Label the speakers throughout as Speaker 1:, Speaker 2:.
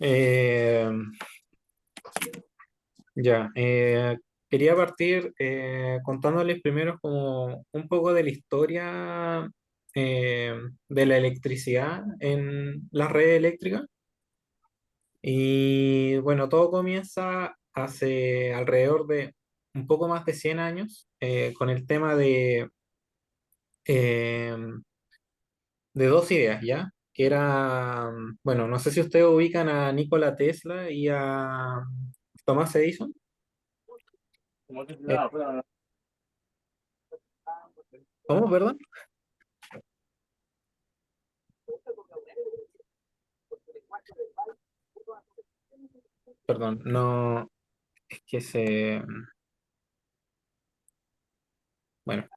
Speaker 1: Eh, ya, quería partir contándoles primero como un poco de la historia de la electricidad en las redes eléctricas. Y bueno, todo comienza hace alrededor de un poco más de 100 años con el tema eh, de dos ideas, ¿ya? Que era, bueno, no sé si ustedes ubican a Nikola Tesla y a Thomas Edison. Eh, ¿Cómo, perdón? Perdón, no, es que bueno,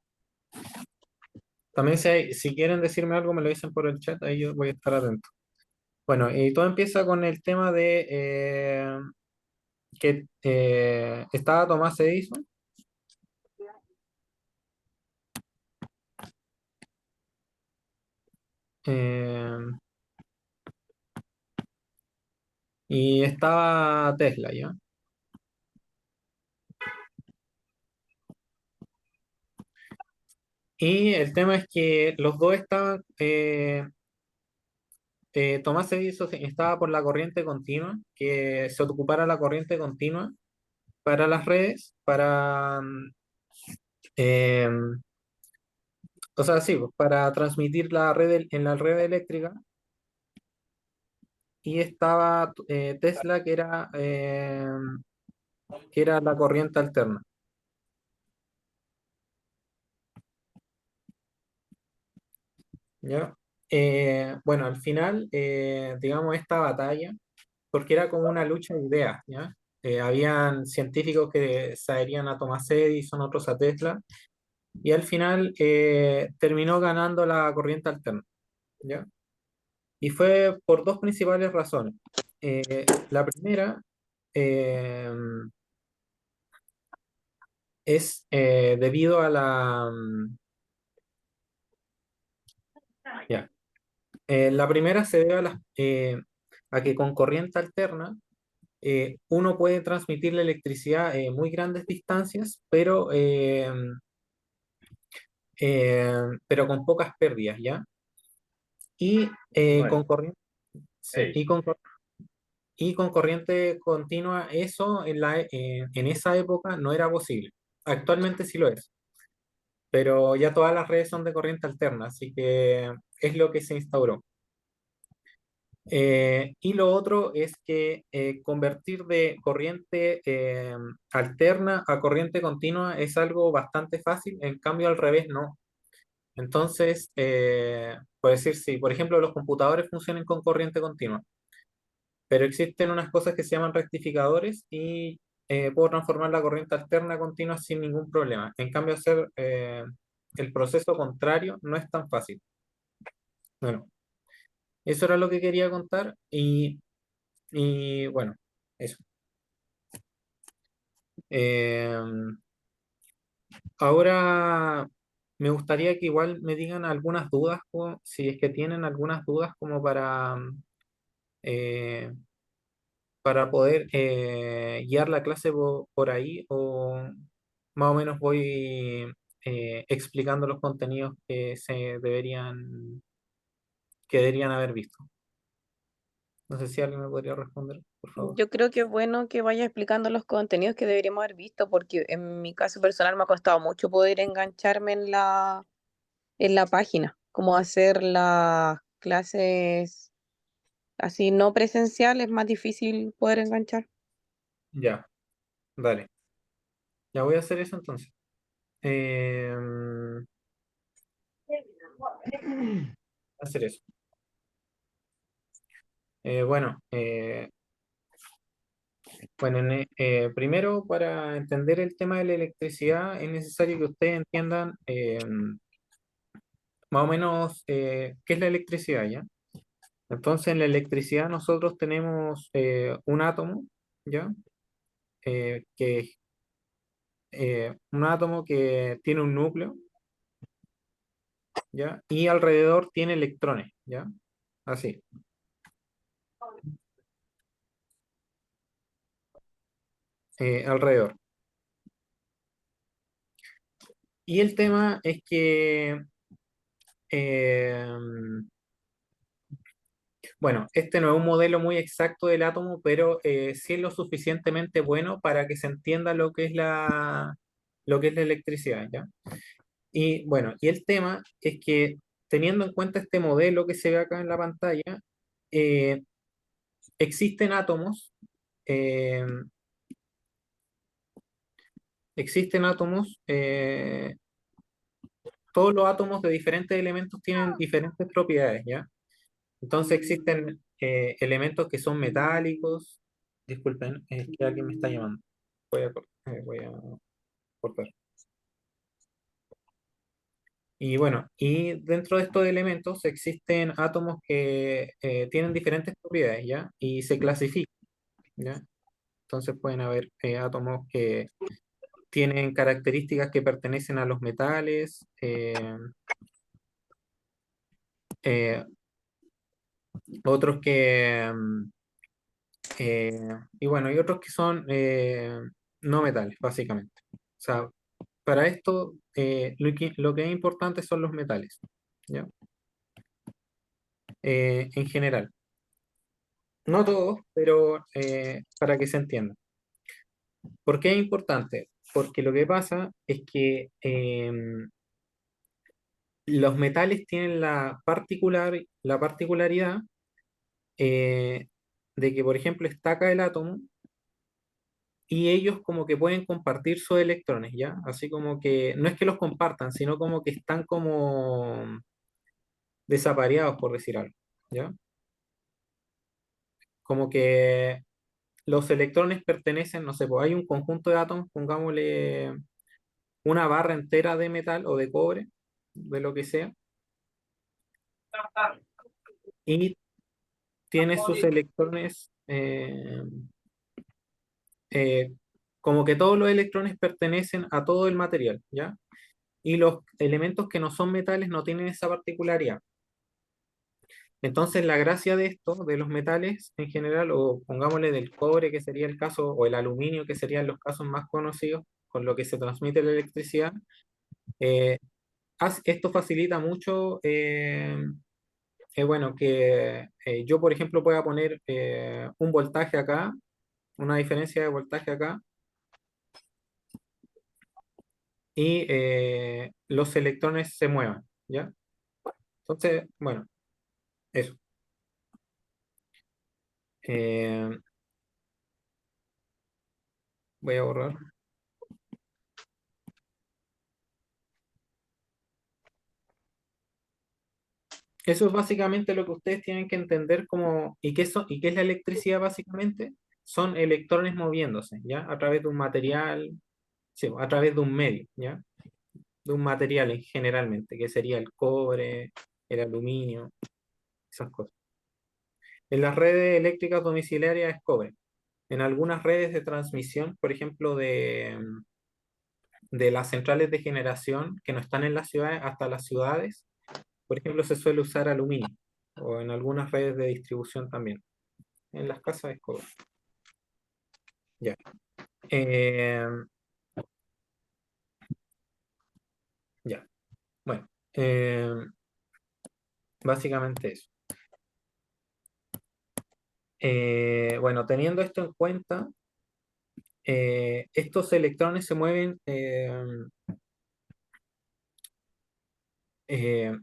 Speaker 1: también si quieren decirme algo me lo dicen por el chat, ahí yo voy a estar atento. Bueno, y todo empieza con el tema de que estaba Tomás Edison eh, y estaba Tesla, ¿ya? Y el tema es que los dos estaban, Tomás Edison estaba por la corriente continua, que se ocupara la corriente continua para las redes, eh, o sea, sí, pues, para transmitir la red en la red eléctrica. Y estaba Tesla, que era la corriente alterna, ¿ya? Bueno, al final, digamos, esta batalla, porque era como una lucha de ideas, ¿ya? Habían científicos que se adherían a Thomas Edison, otros a Tesla, y al final terminó ganando la corriente alterna, ¿ya? Y fue por dos principales razones. La primera eh, es debido a ya. La primera se debe a que con corriente alterna uno puede transmitir la electricidad muy grandes distancias, pero con pocas pérdidas, ¿ya? Y con corriente, sí, y con corriente continua, eso en esa época no era posible. Actualmente sí lo es, pero ya todas las redes son de corriente alterna, así que es lo que se instauró. Y lo otro es que convertir de corriente alterna a corriente continua es algo bastante fácil, en cambio al revés no. Entonces, por decir, si por ejemplo los computadores funcionan con corriente continua, pero existen unas cosas que se llaman rectificadores y puedo transformar la corriente alterna a continua sin ningún problema. En cambio, hacer el proceso contrario no es tan fácil. Bueno, eso era lo que quería contar y bueno, eso. Eh, Ahora me gustaría que igual me digan algunas dudas, si es que tienen algunas dudas como eh, para poder guiar la clase por ahí o más o menos voy explicando los contenidos que deberían haber visto. No sé si alguien me podría responder, por favor.
Speaker 2: Yo creo que es bueno que vaya explicando los contenidos que deberíamos haber visto, porque en mi caso personal me ha costado mucho poder engancharme en la página, como hacer las clases así no presencial, es más difícil poder enganchar.
Speaker 1: Ya, dale. Ya voy a hacer eso entonces. Eh, hacer eso. Bueno, bueno, primero para entender el tema de la electricidad es necesario que ustedes entiendan más o menos qué es la electricidad, ¿ya? Entonces, en la electricidad nosotros tenemos un átomo, ¿ya? Que es un átomo que tiene un núcleo, ¿ya? Y alrededor tiene electrones, ¿ya? Así. alrededor. Y el tema es que, eh, bueno, este no es un modelo muy exacto del átomo, pero sí es lo suficientemente bueno para que se entienda lo que es la electricidad, ¿ya? Y bueno, y el tema es que teniendo en cuenta este modelo que se ve acá en la pantalla, eh, existen átomos, eh, existen átomos, todos los átomos de diferentes elementos tienen diferentes propiedades, ¿ya? Entonces existen elementos que son metálicos. Disculpen, es que alguien me está llamando. Voy a cortar. Y bueno, y dentro de estos elementos existen átomos que tienen diferentes propiedades, ¿ya? Y se clasifican, ¿ya? Entonces pueden haber átomos que tienen características que pertenecen a los metales, eh, otros que, eh, y bueno, y otros que son no metales, básicamente. O sea, para esto lo que es importante son los metales, ¿ya? En general. No todos, pero para que se entienda. ¿Por qué es importante? Porque lo que pasa es que los metales tienen la particularidad eh, de que, por ejemplo, está acá el átomo y ellos como que pueden compartir sus electrones, ¿ya? Así como que no es que los compartan, sino como que están como desapareados, por decir algo, ¿ya? Como que los electrones pertenecen, no sé, pues hay un conjunto de átomos, pongámosle una barra entera de metal o de cobre, de lo que sea, y tiene sus electrones, eh, como que todos los electrones pertenecen a todo el material, ¿ya? Y los elementos que no son metales no tienen esa particularidad. Entonces, la gracia de esto, de los metales en general, o pongámosle del cobre, que sería el caso, o el aluminio, que serían los casos más conocidos, con lo que se transmite la electricidad, eh, esto facilita mucho, bueno, que yo, por ejemplo, pueda poner un voltaje acá, una diferencia de voltaje acá, y los electrones se muevan, ¿ya? Entonces, bueno, eso. Eh, voy a borrar. Eso es básicamente lo que ustedes tienen que entender como, ¿y qué es la electricidad básicamente? Son electrones moviéndose, ¿ya? A través de un material, sí, a través de un medio, ¿ya? De un material generalmente, que sería el cobre, el aluminio, esas cosas. En las redes eléctricas domiciliarias es cobre. En algunas redes de transmisión, por ejemplo, de las centrales de generación que no están en las ciudades hasta las ciudades, por ejemplo, se suele usar aluminio, o en algunas redes de distribución también. En las casas es cobre. Ya. Eh, ya. Bueno, básicamente eso. Bueno, teniendo esto en cuenta, estos electrones se mueven,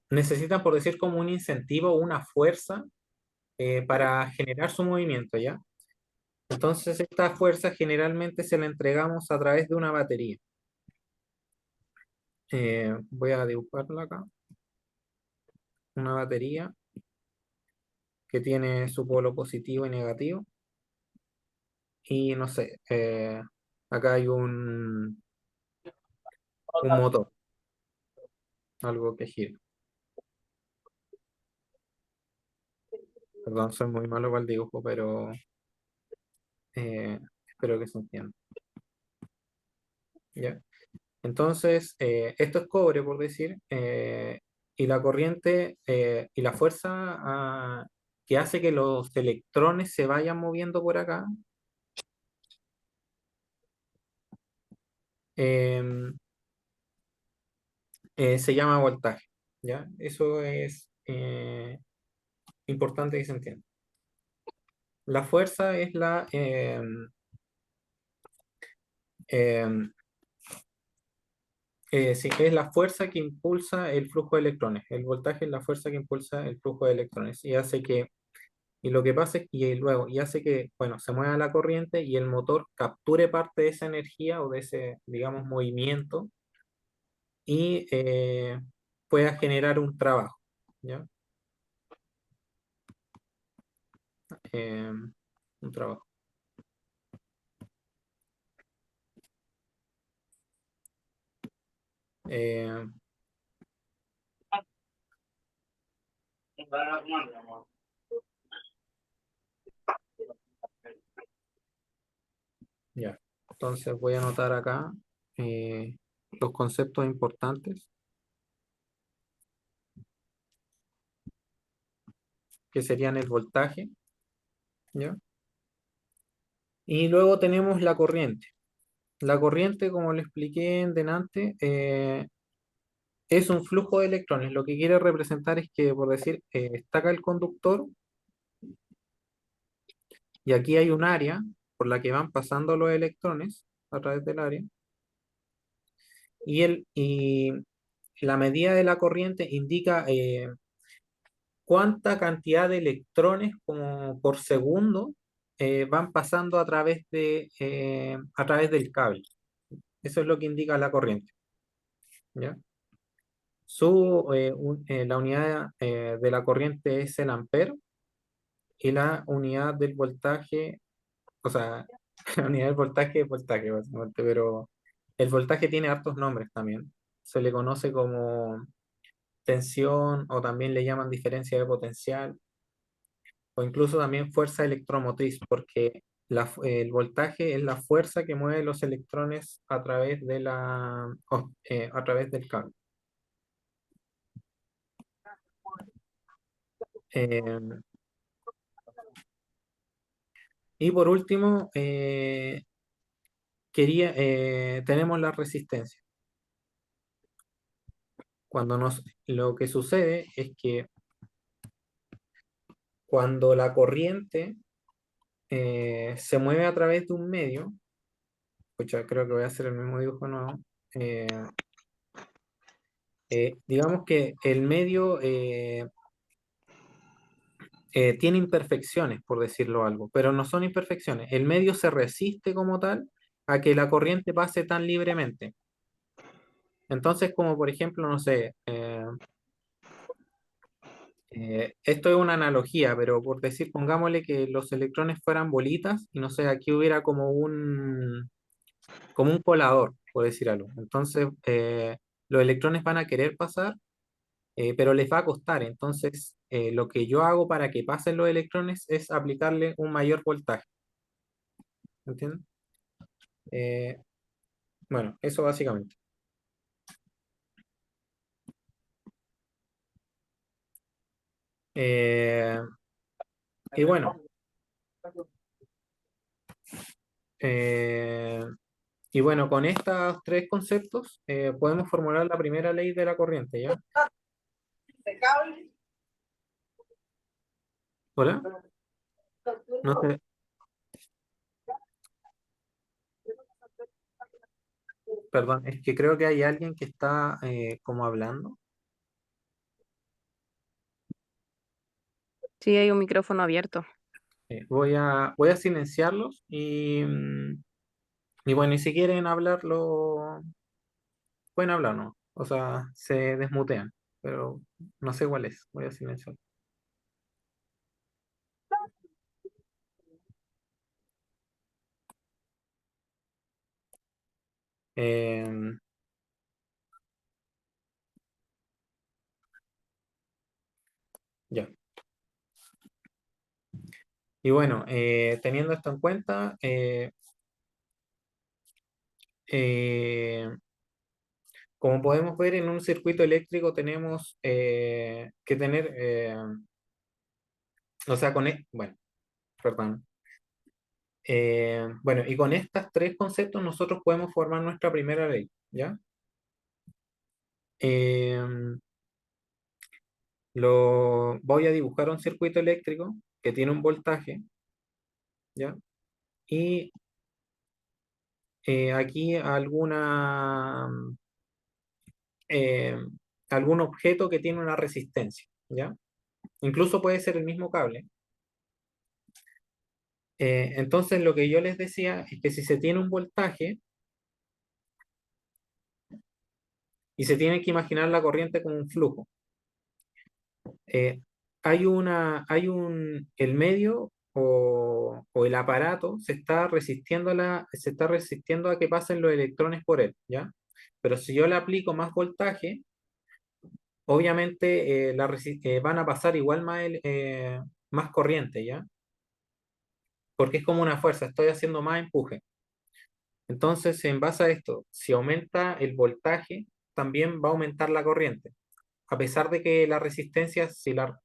Speaker 1: necesitan, por decir, como un incentivo o una fuerza para generar su movimiento, ¿ya? Entonces, esta fuerza generalmente se la entregamos a través de una batería. Voy a dibujarla acá. Una batería que tiene su polo positivo y negativo. Y no sé, acá hay un motor, algo que gira. Perdón, soy muy malo para el dibujo, pero espero que se entienda. ¿Ya? Entonces, esto es cobre, por decir, y la corriente y la fuerza que hace que los electrones se vayan moviendo por acá em, se llama voltaje, ¿ya? Eso es importante que se entienda. La fuerza es em, sí, es la fuerza que impulsa el flujo de electrones. El voltaje es la fuerza que impulsa el flujo de electrones y hace que, y lo que pasa es y luego, y hace que, bueno, se mueva la corriente y el motor capture parte de esa energía o de ese, digamos, movimiento y pueda generar un trabajo, ¿ya? Un trabajo. Eh, ya. Entonces voy a anotar acá eh, los conceptos importantes, que serían el voltaje, ¿ya? Y luego tenemos la corriente. La corriente, como le expliqué en delante, es un flujo de electrones. Lo que quiere representar es que, por decir, está acá el conductor y aquí hay un área por la que van pasando los electrones a través del área y la medida de la corriente indica cuánta cantidad de electrones como por segundo van pasando a través del cable. Eso es lo que indica la corriente, ¿ya? La unidad de la corriente es el ampero y la unidad del voltaje, o sea, la unidad del voltaje es voltaje, básicamente, pero el voltaje tiene hartos nombres también. Se le conoce como tensión o también le llaman diferencia de potencial o incluso también fuerza electromotriz, porque el voltaje es la fuerza que mueve los electrones a través a través del cable. Eh, y por último, tenemos la resistencia. Lo que sucede es que cuando la corriente se mueve a través de un medio, pucha, creo que voy a hacer el mismo dibujo nuevo. eh, digamos que el medio tiene imperfecciones, por decirlo algo, pero no son imperfecciones. El medio se resiste como tal a que la corriente pase tan libremente. Entonces, como por ejemplo, no sé, esto es una analogía, pero por decir, pongámosle que los electrones fueran bolitas y no sé, aquí hubiera como un colador, por decir algo. Entonces, los electrones van a querer pasar, pero les va a costar. Entonces, lo que yo hago para que pasen los electrones es aplicarle un mayor voltaje. ¿Entiendes? Eh, bueno, eso básicamente. Eh, y bueno, eh, con estos tres conceptos podemos formular la primera ley de la corriente, ¿ya? ¿Hola? No sé, perdón, es que creo que hay alguien que está como hablando.
Speaker 2: Sí, hay un micrófono abierto.
Speaker 1: Voy a silenciarlos y bueno, y si quieren hablarlo, pueden hablar, ¿no? O sea, se desmutean, pero no sé cuál es. Voy a silenciar. Eh, ya. Y bueno, teniendo esto en cuenta, eh, como podemos ver en un circuito eléctrico tenemos que tener, o sea, bueno, perdón. Bueno, y con estos tres conceptos nosotros podemos formar nuestra primera ley, ¿ya? Eh, Voy a dibujar un circuito eléctrico que tiene un voltaje, ¿ya? Y aquí eh, algún objeto que tiene una resistencia, ¿ya? Incluso puede ser el mismo cable. Entonces lo que yo les decía es que si se tiene un voltaje y se tiene que imaginar la corriente como un flujo, eh, el medio o el aparato se está resistiendo a que pasen los electrones por él, ¿ya? Pero si yo le aplico más voltaje, obviamente van a pasar igual más corriente, ¿ya? Porque es como una fuerza, estoy haciendo más empuje. Entonces, en base a esto, si aumenta el voltaje, también va a aumentar la corriente. A pesar de que la resistencia sea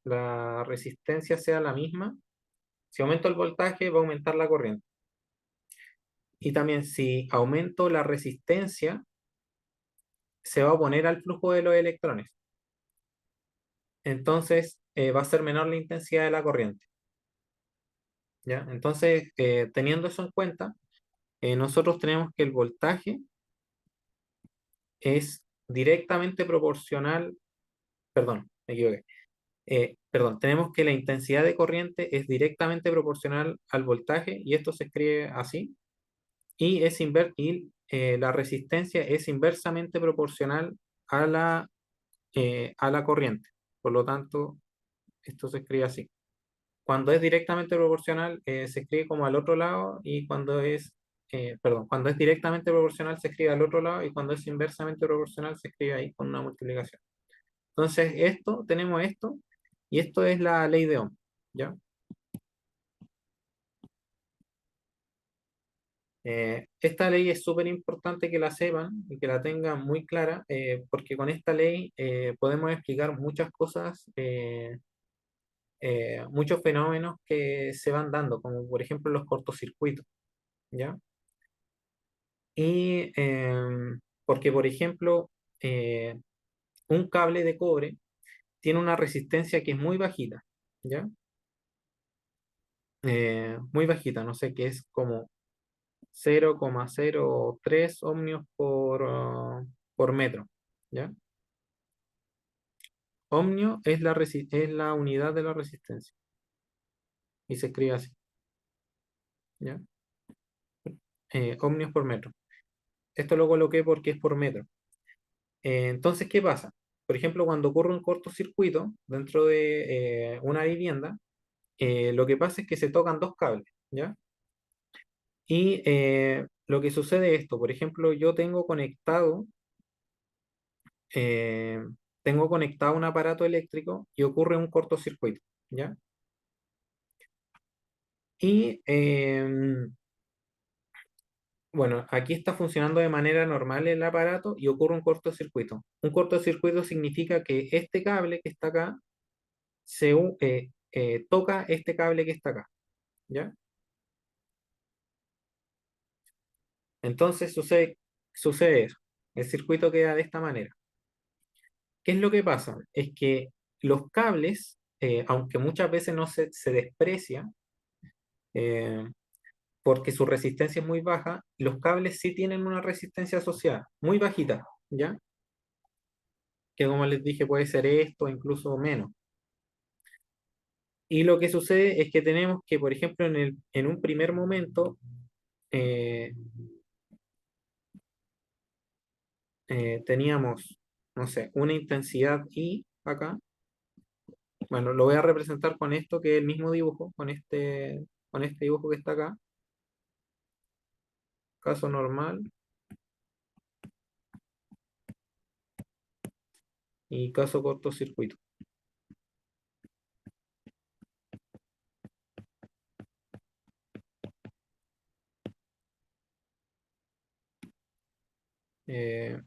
Speaker 1: la misma, si aumento el voltaje, va a aumentar la corriente. Y también si aumento la resistencia, se va a oponer al flujo de los electrones. Entonces, va a ser menor la intensidad de la corriente, ¿ya? Entonces, teniendo eso en cuenta, nosotros tenemos que el voltaje es directamente proporcional, perdón, me equivoqué. Perdón, tenemos que la intensidad de corriente es directamente proporcional al voltaje y esto se escribe así. Y la resistencia es inversamente proporcional a la corriente. Por lo tanto, esto se escribe así. Cuando es directamente proporcional, se escribe como al otro lado y cuando es directamente proporcional se escribe al otro lado y cuando es inversamente proporcional se escribe ahí con una multiplicación. Entonces, tenemos esto y esto es la ley de Ohm, ¿ya? Esta ley es súper importante que la sepan y que la tengan muy clara, porque con esta ley podemos explicar muchas cosas, muchos fenómenos que se van dando, como por ejemplo los cortocircuitos, ¿ya? Y porque, por ejemplo, eh, un cable de cobre tiene una resistencia que es muy bajita, ¿ya? Muy bajita, no sé, que es como 0,03 ohmios por metro, ¿ya? Ohmio es la unidad de la resistencia y se escribe así, ¿ya? Ohmios por metro. Esto lo coloqué porque es por metro. Entonces, ¿qué pasa? Por ejemplo, cuando ocurre un cortocircuito dentro de una vivienda, lo que pasa es que se tocan dos cables, ¿ya? Y lo que sucede es esto, por ejemplo, yo eh, tengo conectado un aparato eléctrico y ocurre un cortocircuito, ¿ya? Y bueno, aquí está funcionando de manera normal el aparato y ocurre un cortocircuito. Un cortocircuito significa que este cable que está acá toca este cable que está acá, ¿ya? Entonces sucede eso. El circuito queda de esta manera. ¿Qué es lo que pasa? Es que los cables, aunque muchas veces no se desprecia, eh, porque su resistencia es muy baja, los cables sí tienen una resistencia asociada, muy bajita, ¿ya? Que como les dije puede ser esto, incluso menos. Y lo que sucede es que tenemos que, por ejemplo, en un primer momento, eh, teníamos, no sé, una intensidad I acá. Bueno, lo voy a representar con esto, que es el mismo dibujo, con este dibujo que está acá. Caso normal y caso cortocircuito. Eh,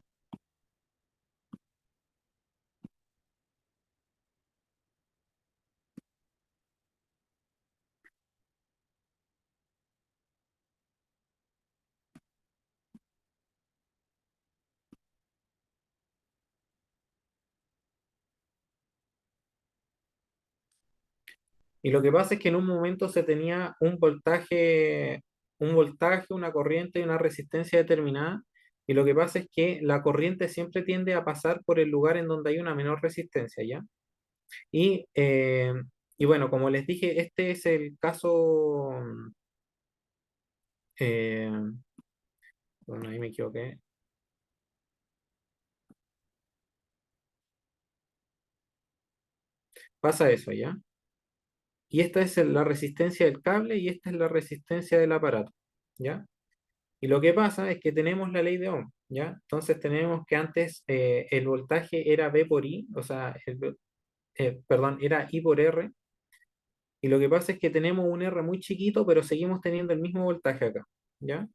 Speaker 1: Y lo que pasa es que en un momento se tenía un voltaje, una corriente y una resistencia determinada. Y lo que pasa es que la corriente siempre tiende a pasar por el lugar en donde hay una menor resistencia, ¿ya? Y, eh, y bueno, como les dije, este es el caso, eh, bueno, ahí me equivoqué, pasa eso, ¿ya? Y esta es la resistencia del cable y esta es la resistencia del aparato, ¿ya? Y lo que pasa es que tenemos la ley de Ohm, ¿ya? Entonces tenemos que antes el voltaje era V por I, o sea, perdón, era I por R, y lo que pasa es que tenemos un R muy chiquito, pero seguimos teniendo el mismo voltaje acá, ¿ya?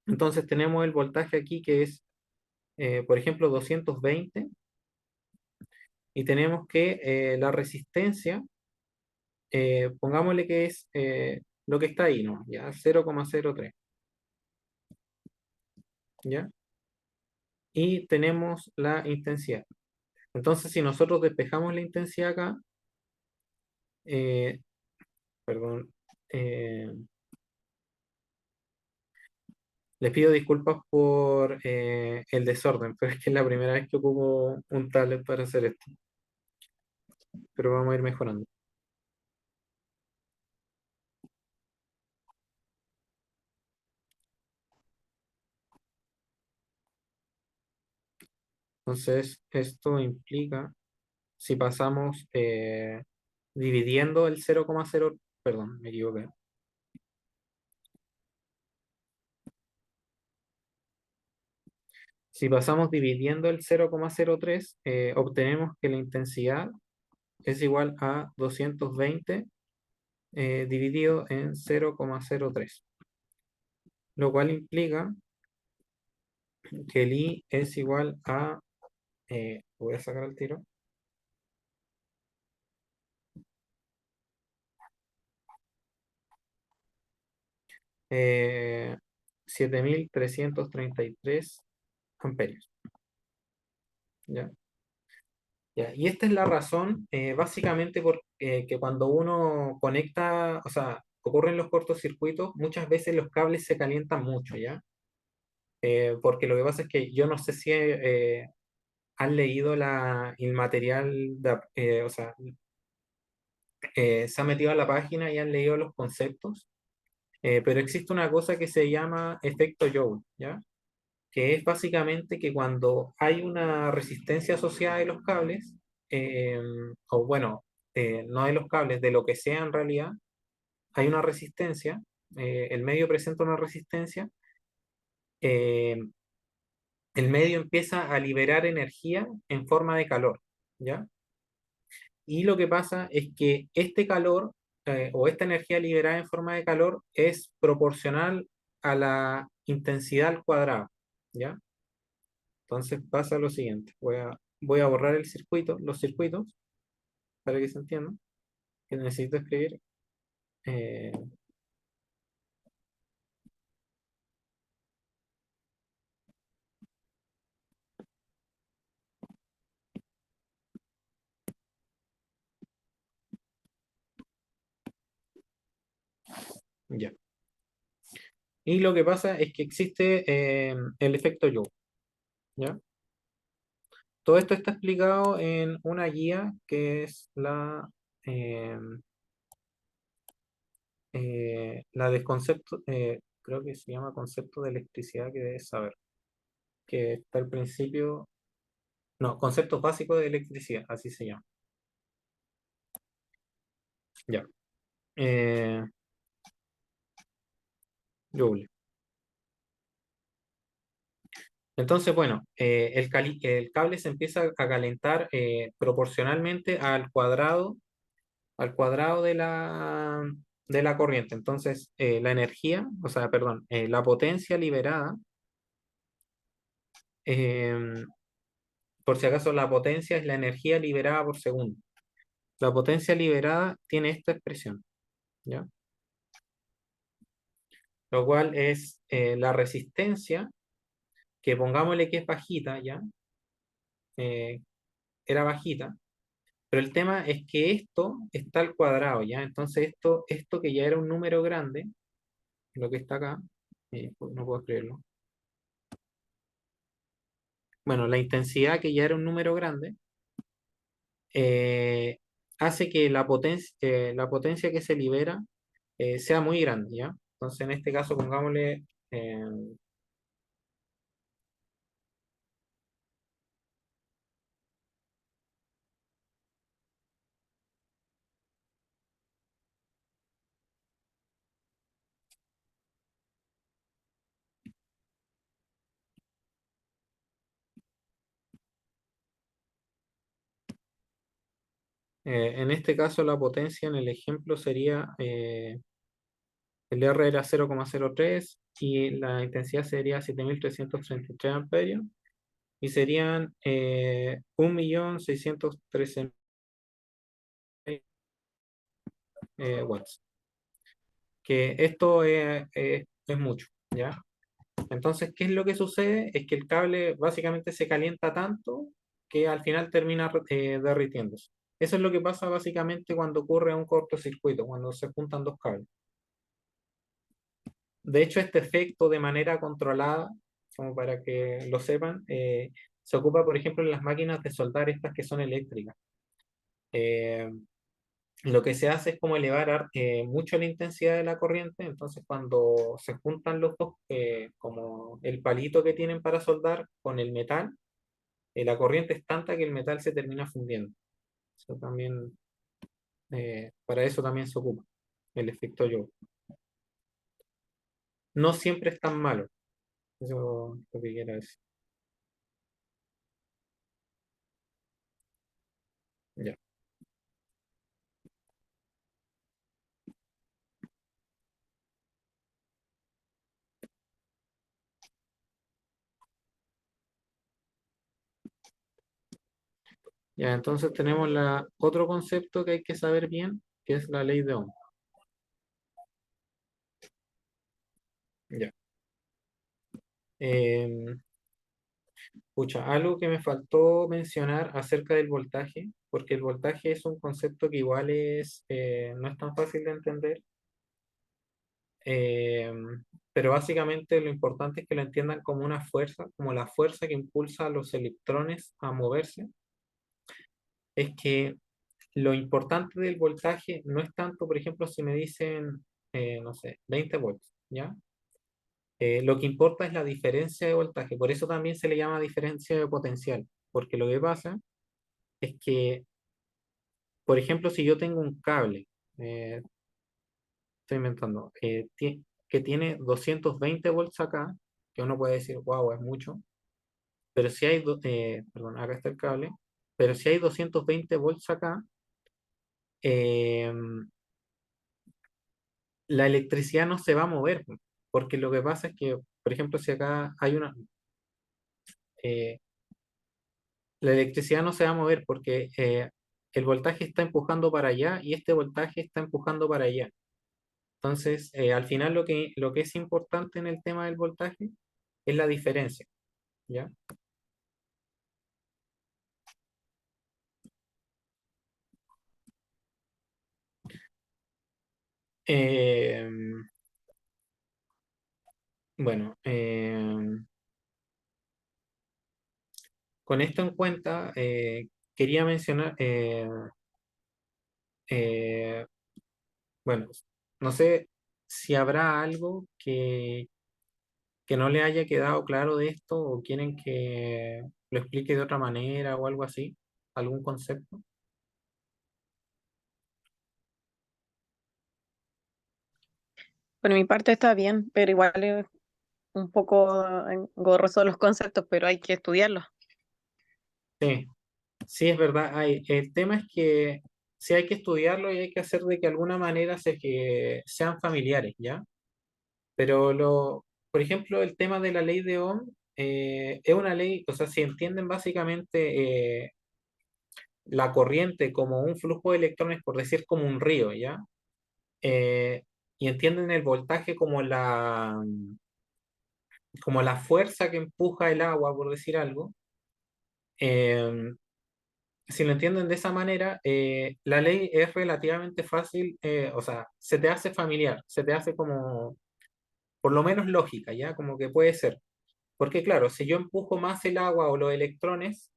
Speaker 1: Entonces tenemos el voltaje aquí que es, por ejemplo, 220, y tenemos que la resistencia, pongámosle que es lo que está ahí, ¿no? ¿Ya? 0,03, ¿ya? Y tenemos la intensidad. Entonces, si nosotros despejamos la intensidad acá, eh, perdón, eh, les pido disculpas por el desorden, pero es que es la primera vez que ocupo un tablet para hacer esto, pero vamos a ir mejorando. Entonces, esto implica, si pasamos dividiendo el 0,0, perdón, me equivoqué. Si pasamos dividiendo el 0,03, obtenemos que la intensidad es igual a 220 dividido en 0,03, lo cual implica que el I es igual a, voy a sacar el tiro, 7333 amperios. ¿Ya? ¿Ya? Y esta es la razón, básicamente, porque que cuando uno conecta, o sea, ocurren los cortocircuitos, muchas veces los cables se calientan mucho, ¿ya? Porque lo que pasa es que yo no sé si han leído el material, o sea, se han metido a la página y han leído los conceptos, pero existe una cosa que se llama efecto Joule, ¿ya? Que es básicamente que cuando hay una resistencia asociada de los cables, eh, o bueno, no de los cables, de lo que sea en realidad, hay una resistencia, el medio presenta una resistencia, eh, el medio empieza a liberar energía en forma de calor, ¿ya? Y lo que pasa es que este calor o esta energía liberada en forma de calor es proporcional a la intensidad al cuadrado, ¿ya? Entonces pasa lo siguiente, voy a borrar los circuitos, para que se entienda, que necesito escribir. eh, ya. Y lo que pasa es que existe el efecto Joule, ¿ya? Todo esto está explicado en una guía que es eh, la del concepto, creo que se llama concepto de electricidad que debes saber, que está al principio, no, conceptos básicos de electricidad, así se llama. Ya. Eh, Joule. Entonces, bueno, el cable se empieza a calentar proporcionalmente al cuadrado de la corriente. Entonces, la energía, o sea, perdón, la potencia liberada, eh, por si acaso, la potencia es la energía liberada por segundo. La potencia liberada tiene esta expresión, ¿ya? Lo cual es la resistencia, que pongámosle que es bajita, ¿ya? Eh, era bajita, Pero el tema es que esto está al cuadrado, ¿ya? Entonces esto que ya era un número grande, lo que está acá, pues no puedo escribirlo. Bueno, la intensidad que ya era un número grande, eh, hace que la potencia que se libera sea muy grande, ¿ya? Entonces en este caso pongámosle, en este caso la potencia en el ejemplo sería, el R era 0,03 y la intensidad sería 7.333 amperios y serían 1.613.000 watts. Que esto es mucho, ¿ya? Entonces, ¿qué es lo que sucede? Es que el cable básicamente se calienta tanto que al final termina derritiéndose. Eso es lo que pasa básicamente cuando ocurre un cortocircuito, cuando se juntan dos cables. De hecho, este efecto de manera controlada, como para que lo sepan, se ocupa, por ejemplo, en las máquinas de soldar estas que son eléctricas. Eh, lo que se hace es como elevar mucho la intensidad de la corriente, entonces cuando se juntan los dos, como el palito que tienen para soldar con el metal, la corriente es tanta que el metal se termina fundiendo. Eso también, para eso también se ocupa el efecto Joule. No siempre es tan malo, eso es lo que quiero decir. Ya. Ya, entonces tenemos otro concepto que hay que saber bien, que es la ley de Ohm. Ya. Em, Pucha, algo que me faltó mencionar acerca del voltaje, porque el voltaje es un concepto que igual no es tan fácil de entender, eh, pero básicamente lo importante es que lo entiendan como una fuerza, como la fuerza que impulsa a los electrones a moverse. Es que lo importante del voltaje no es tanto, por ejemplo, si me dicen, no sé, 20 volts, ¿ya? Lo que importa es la diferencia de voltaje, por eso también se le llama diferencia de potencial, porque lo que pasa es que, por ejemplo, si yo tengo un cable, eh, estoy inventando, que tiene 220 volts acá, que uno puede decir, wow, es mucho, pero si hay, perdón, acá está el cable, pero si hay 220 volts acá, eh, la electricidad no se va a mover, porque lo que pasa es que, por ejemplo, si acá hay eh, la electricidad no se va a mover porque el voltaje está empujando para allá y este voltaje está empujando para allá. Entonces, al final lo que es importante en el tema del voltaje es la diferencia, ¿ya? Eh, bueno, con esto en cuenta, quería mencionar, eh, bueno, no sé si habrá algo que no le haya quedado claro de esto o quieren que lo explique de otra manera o algo así, algún concepto.
Speaker 2: Por mi parte está bien, pero igual es un poco engorroso los conceptos, pero hay que estudiarlos.
Speaker 1: Sí, sí, es verdad. El tema es que sí hay que estudiarlo y hay que hacer de que alguna manera que sean familiares, ¿ya? Pero por ejemplo, el tema de la ley de Ohm es una ley, o sea, si entienden básicamente la corriente como un flujo de electrones, por decir como un río, ¿ya? Eh, y entienden el voltaje como la fuerza que empuja el agua, por decir algo, eh, si lo entienden de esa manera, la ley es relativamente fácil, o sea, se te hace familiar, se te hace como, por lo menos lógica, ¿ya? Como que puede ser. Porque claro, si yo empujo más el agua o los electrones,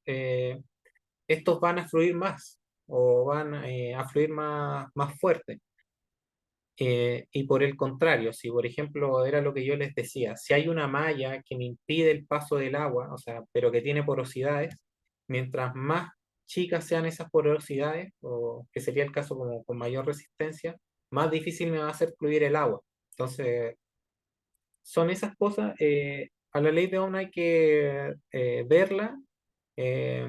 Speaker 1: estos van a fluir más o van a fluir más fuerte. Y por el contrario, si por ejemplo era lo que yo les decía, si hay una malla que me impide el paso del agua, o sea, pero que tiene porosidades, mientras más chicas sean esas porosidades, o que sería el caso como con mayor resistencia, más difícil me va a hacer fluir el agua. Entonces, son esas cosas, a la ley de Ohm hay que verla, eh,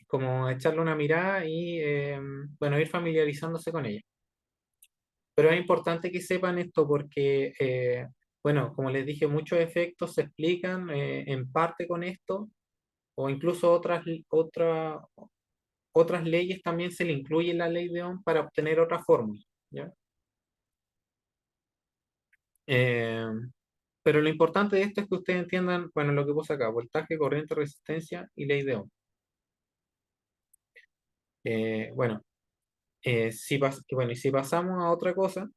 Speaker 1: como echarle una mirada y, bueno, ir familiarizándose con ella. Pero es importante que sepan esto porque, bueno, como les dije, muchos efectos se explican en parte con esto, o incluso otras leyes también se le incluye en la ley de Ohm para obtener otra fórmula, ¿ya? Eh, pero lo importante de esto es que ustedes entiendan, bueno, lo que puse acá, voltaje, corriente, resistencia y ley de Ohm. Bueno, bueno, y si pasamos a otra cosa,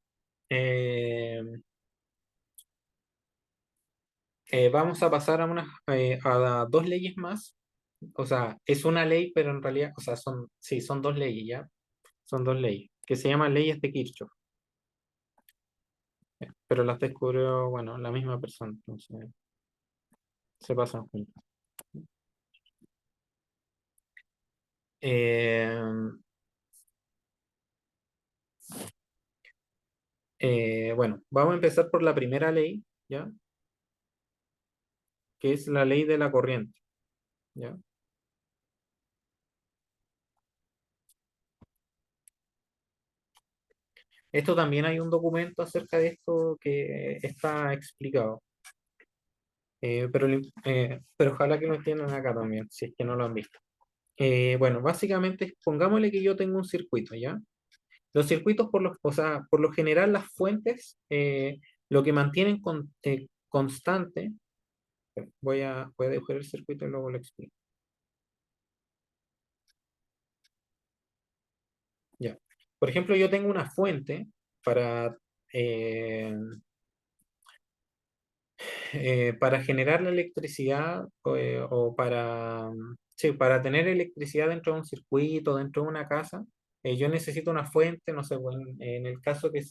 Speaker 1: eh, vamos a pasar a dos leyes más. O sea, es una ley, pero en realidad, o sea, sí, son dos leyes, ¿ya? Son dos leyes, que se llaman leyes de Kirchhoff, pero las descubrió, bueno, la misma persona, entonces se pasan juntas. Eh, bueno, vamos a empezar por la primera ley, ¿ya? Que es la ley de la corriente, ¿ya? Esto también hay un documento acerca de esto que está explicado, pero ojalá que lo entiendan acá también, si es que no lo han visto. Bueno, básicamente, pongámosle que yo tengo un circuito, ¿ya? Los circuitos, o sea, por lo general, las fuentes, lo que mantienen constante, voy a dibujar el circuito y luego lo explico. Ya. Por ejemplo, yo tengo una fuente para, eh, para generar la electricidad o para, sí, para tener electricidad dentro de un circuito, dentro de una casa. Yo necesito una fuente, no sé, bueno, en el caso que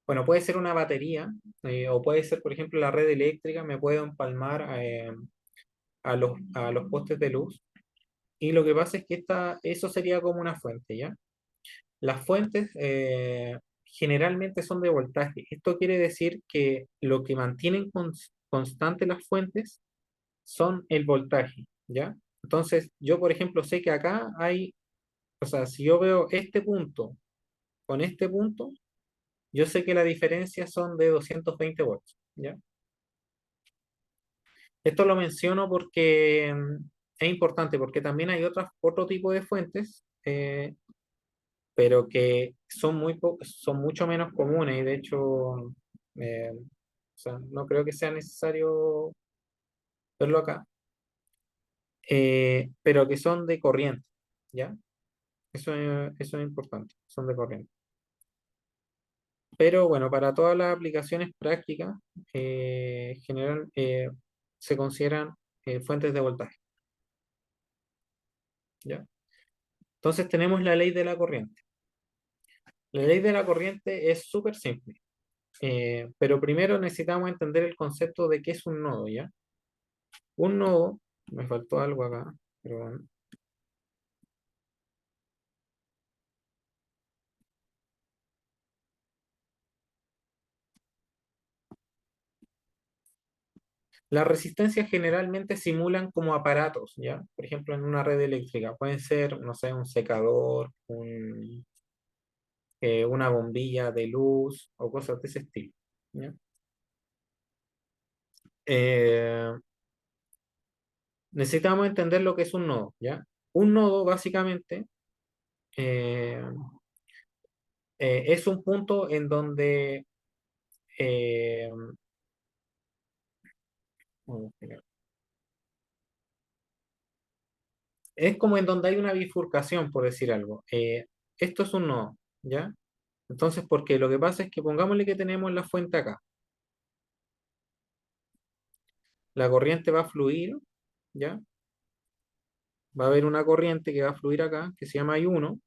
Speaker 1: bueno, puede ser una batería o puede ser, por ejemplo, la red eléctrica, me puedo empalmar a los postes de luz. Y lo que pasa es que eso sería como una fuente, ¿ya? Las fuentes generalmente son de voltaje. Esto quiere decir que lo que mantienen constante las fuentes son el voltaje, ¿ya? Entonces, yo, por ejemplo, sé que acá hay, o sea, si yo veo este punto con este punto, yo sé que la diferencia son de 220 volts, ¿ya? Esto lo menciono porque es importante, porque también hay otro tipo de fuentes, pero que son mucho menos comunes y de hecho, o sea, no creo que sea necesario verlo acá, pero que son de corriente, ¿ya? Eso es importante, son de corriente. Pero bueno, para todas las aplicaciones prácticas, se consideran fuentes de voltaje, ¿ya? Entonces tenemos la ley de la corriente. La ley de la corriente es súper simple, pero primero necesitamos entender el concepto de qué es un nodo, ¿ya? Un nodo, me faltó algo acá, pero bueno. Las resistencias generalmente simulan como aparatos, ¿ya? Por ejemplo, en una red eléctrica. Pueden ser, no sé, un secador, una bombilla de luz o cosas de ese estilo, ¿ya? Eh, Necesitamos entender lo que es un nodo, ¿ya? Un nodo básicamente eh, es un punto en donde eh, es como en donde hay una bifurcación, por decir algo. Esto es un nodo, ¿ya? Entonces, porque lo que pasa es que pongámosle que tenemos la fuente acá. La corriente va a fluir, ¿ya? Va a haber una corriente que va a fluir acá, que se llama I1,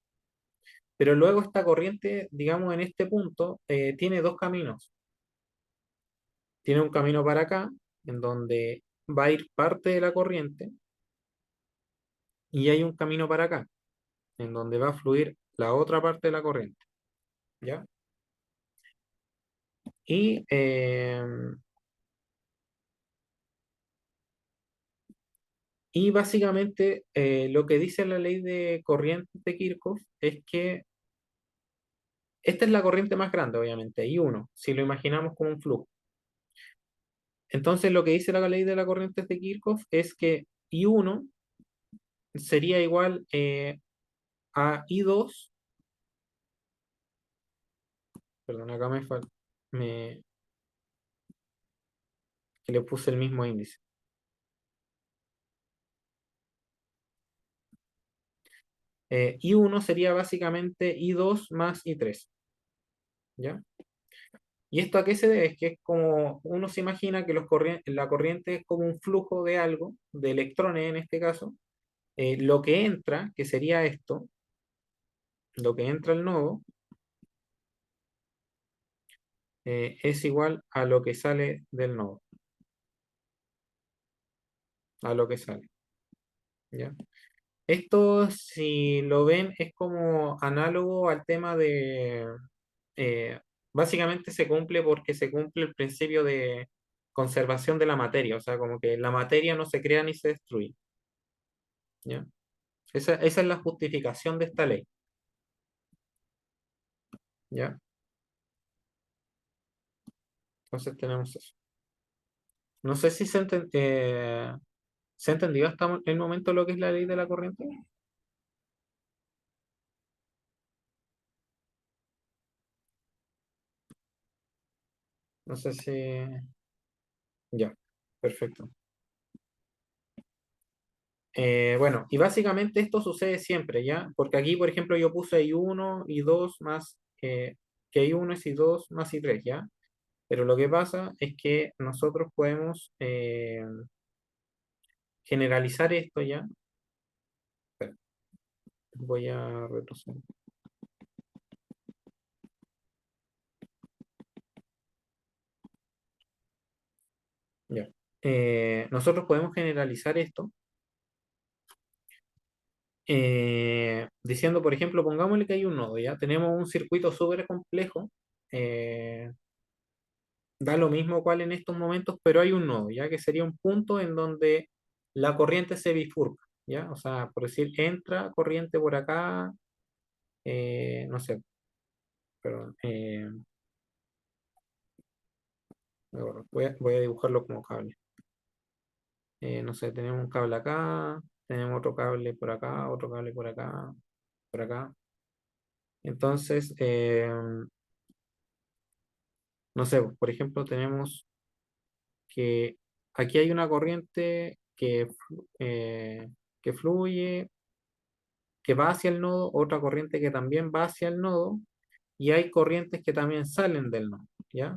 Speaker 1: pero luego esta corriente, digamos, en este punto, tiene dos caminos. Tiene un camino para acá, en donde va a ir parte de la corriente, y hay un camino para acá, en donde va a fluir la otra parte de la corriente, ¿ya? Y, y básicamente lo que dice la ley de corrientes de Kirchhoff es que esta es la corriente más grande, obviamente, I1, si lo imaginamos como un flujo. Entonces lo que dice la ley de las corrientes de Kirchhoff es que I1 sería igual a I2, perdón, acá me falta, me, que le puse el mismo índice. I1 sería básicamente I2 más I3, ¿ya? ¿Y esto a qué se debe? Es que es como uno se imagina que la corriente es como un flujo de algo, de electrones en este caso. Lo que entra, que sería esto, lo que entra al nodo, es igual a lo que sale del nodo, a lo que sale, ¿ya? Esto, si lo ven, es como análogo al tema de, eh, básicamente se cumple porque se cumple el principio de conservación de la materia, o sea, como que la materia no se crea ni se destruye, ¿ya? Esa es la justificación de esta ley, ¿ya? Entonces tenemos eso. No sé si se entendió hasta el momento lo que es la ley de la corriente. No sé si... Ya, perfecto. Bueno, y básicamente esto sucede siempre, ¿ya? Porque aquí, por ejemplo, yo puse I1, I2 más, que I1 es I2 más I3, ¿ya? Pero lo que pasa es que nosotros podemos generalizar esto, ¿ya? Espera, voy a retroceder, ya. Nosotros podemos generalizar esto diciendo, por ejemplo, pongámosle que hay un nodo, ¿ya? Tenemos un circuito súper complejo. eh, Da lo mismo cuál en estos momentos, pero hay un nodo, ¿ya? Que sería un punto en donde la corriente se bifurca, ¿ya? O sea, por decir, entra corriente por acá, no sé, perdón, bueno, voy a dibujarlo como cable. No sé, tenemos un cable acá, tenemos otro cable por acá, otro cable por acá, por acá. Entonces, no sé, por ejemplo, tenemos que aquí hay una corriente que fluye, que va hacia el nodo, otra corriente que también va hacia el nodo, y hay corrientes que también salen del nodo, ¿ya?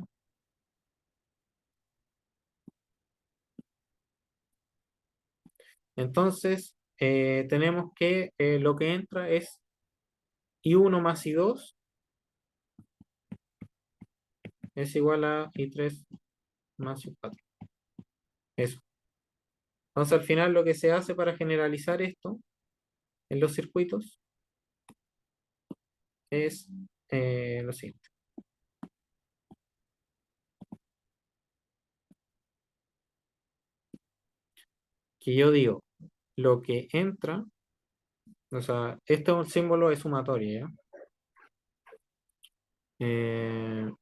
Speaker 1: Entonces, tenemos que lo que entra es I1 más I2 es igual a I3 más I4. Eso. Entonces, al final lo que se hace para generalizar esto en los circuitos es lo siguiente, que yo digo, lo que entra, o sea, este es un símbolo de sumatoria, ¿ya? Eh,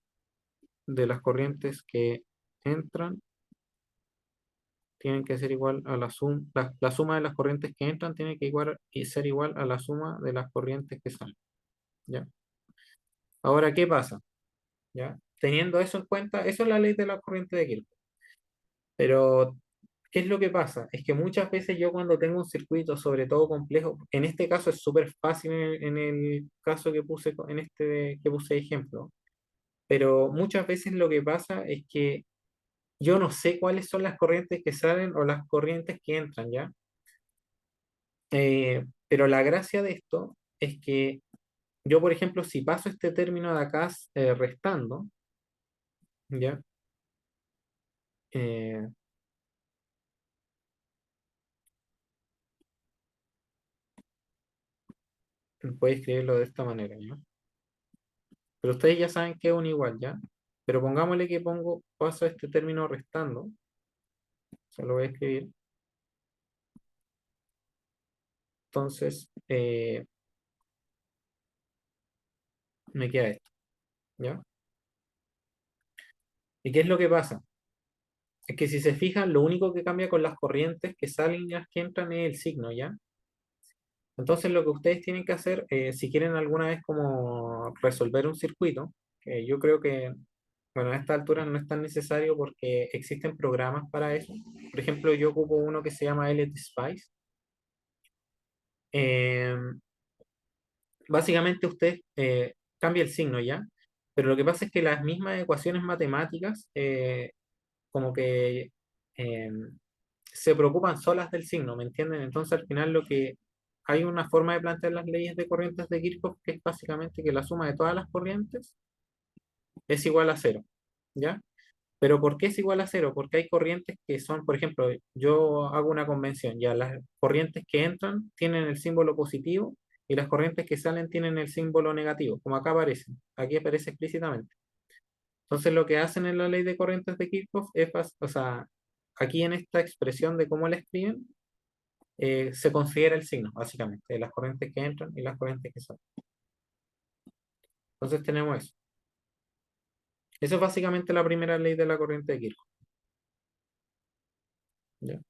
Speaker 1: de las corrientes que entran tienen que ser igual a la suma de las corrientes que entran tiene que ser igual a la suma de las corrientes que salen, ¿ya? Ahora, ¿qué pasa? ¿Ya? Teniendo eso en cuenta, eso es la ley de la corriente de Kirchhoff. Pero ¿qué es lo que pasa? Es que muchas veces yo cuando tengo un circuito, sobre todo complejo, en este caso es súper fácil en el caso que puse, en este que puse de ejemplo, pero muchas veces lo que pasa es que yo no sé cuáles son las corrientes que salen o las corrientes que entran, ¿ya? Pero la gracia de esto es que yo, por ejemplo, si paso este término de acá restando, ¿ya? Eh, Puedes escribirlo de esta manera, ¿ya? Pero ustedes ya saben que es un igual, ¿ya? Pero pongámosle que paso este término restando, se lo voy a escribir. Entonces, me queda esto, ¿ya? ¿Y qué es lo que pasa? Es que si se fijan, lo único que cambia con las corrientes que salen y las que entran es el signo, ¿ya? Entonces, lo que ustedes tienen que hacer, si quieren alguna vez como resolver un circuito, que yo creo que, bueno, a esta altura no es tan necesario porque existen programas para eso. Por ejemplo, yo ocupo uno que se llama LTSpice. Eh, Básicamente usted cambia el signo, ¿ya? Pero lo que pasa es que las mismas ecuaciones matemáticas como que eh, se preocupan solas del signo, ¿me entienden? Entonces al final lo que hay una forma de plantear las leyes de corrientes de Kirchhoff que es básicamente que la suma de todas las corrientes es igual a cero, ¿ya? Pero ¿por qué es igual a cero? Porque hay corrientes que son, por ejemplo, yo hago una convención, ya las corrientes que entran tienen el símbolo positivo y las corrientes que salen tienen el símbolo negativo, como acá aparece, aquí aparece explícitamente. Entonces lo que hacen en la ley de corrientes de Kirchhoff es, o sea, aquí en esta expresión de cómo la escriben, se considera el signo, básicamente, de las corrientes que entran y las corrientes que salen. Entonces tenemos eso. Eso es básicamente la primera ley de la corriente de Kirchhoff. Ya,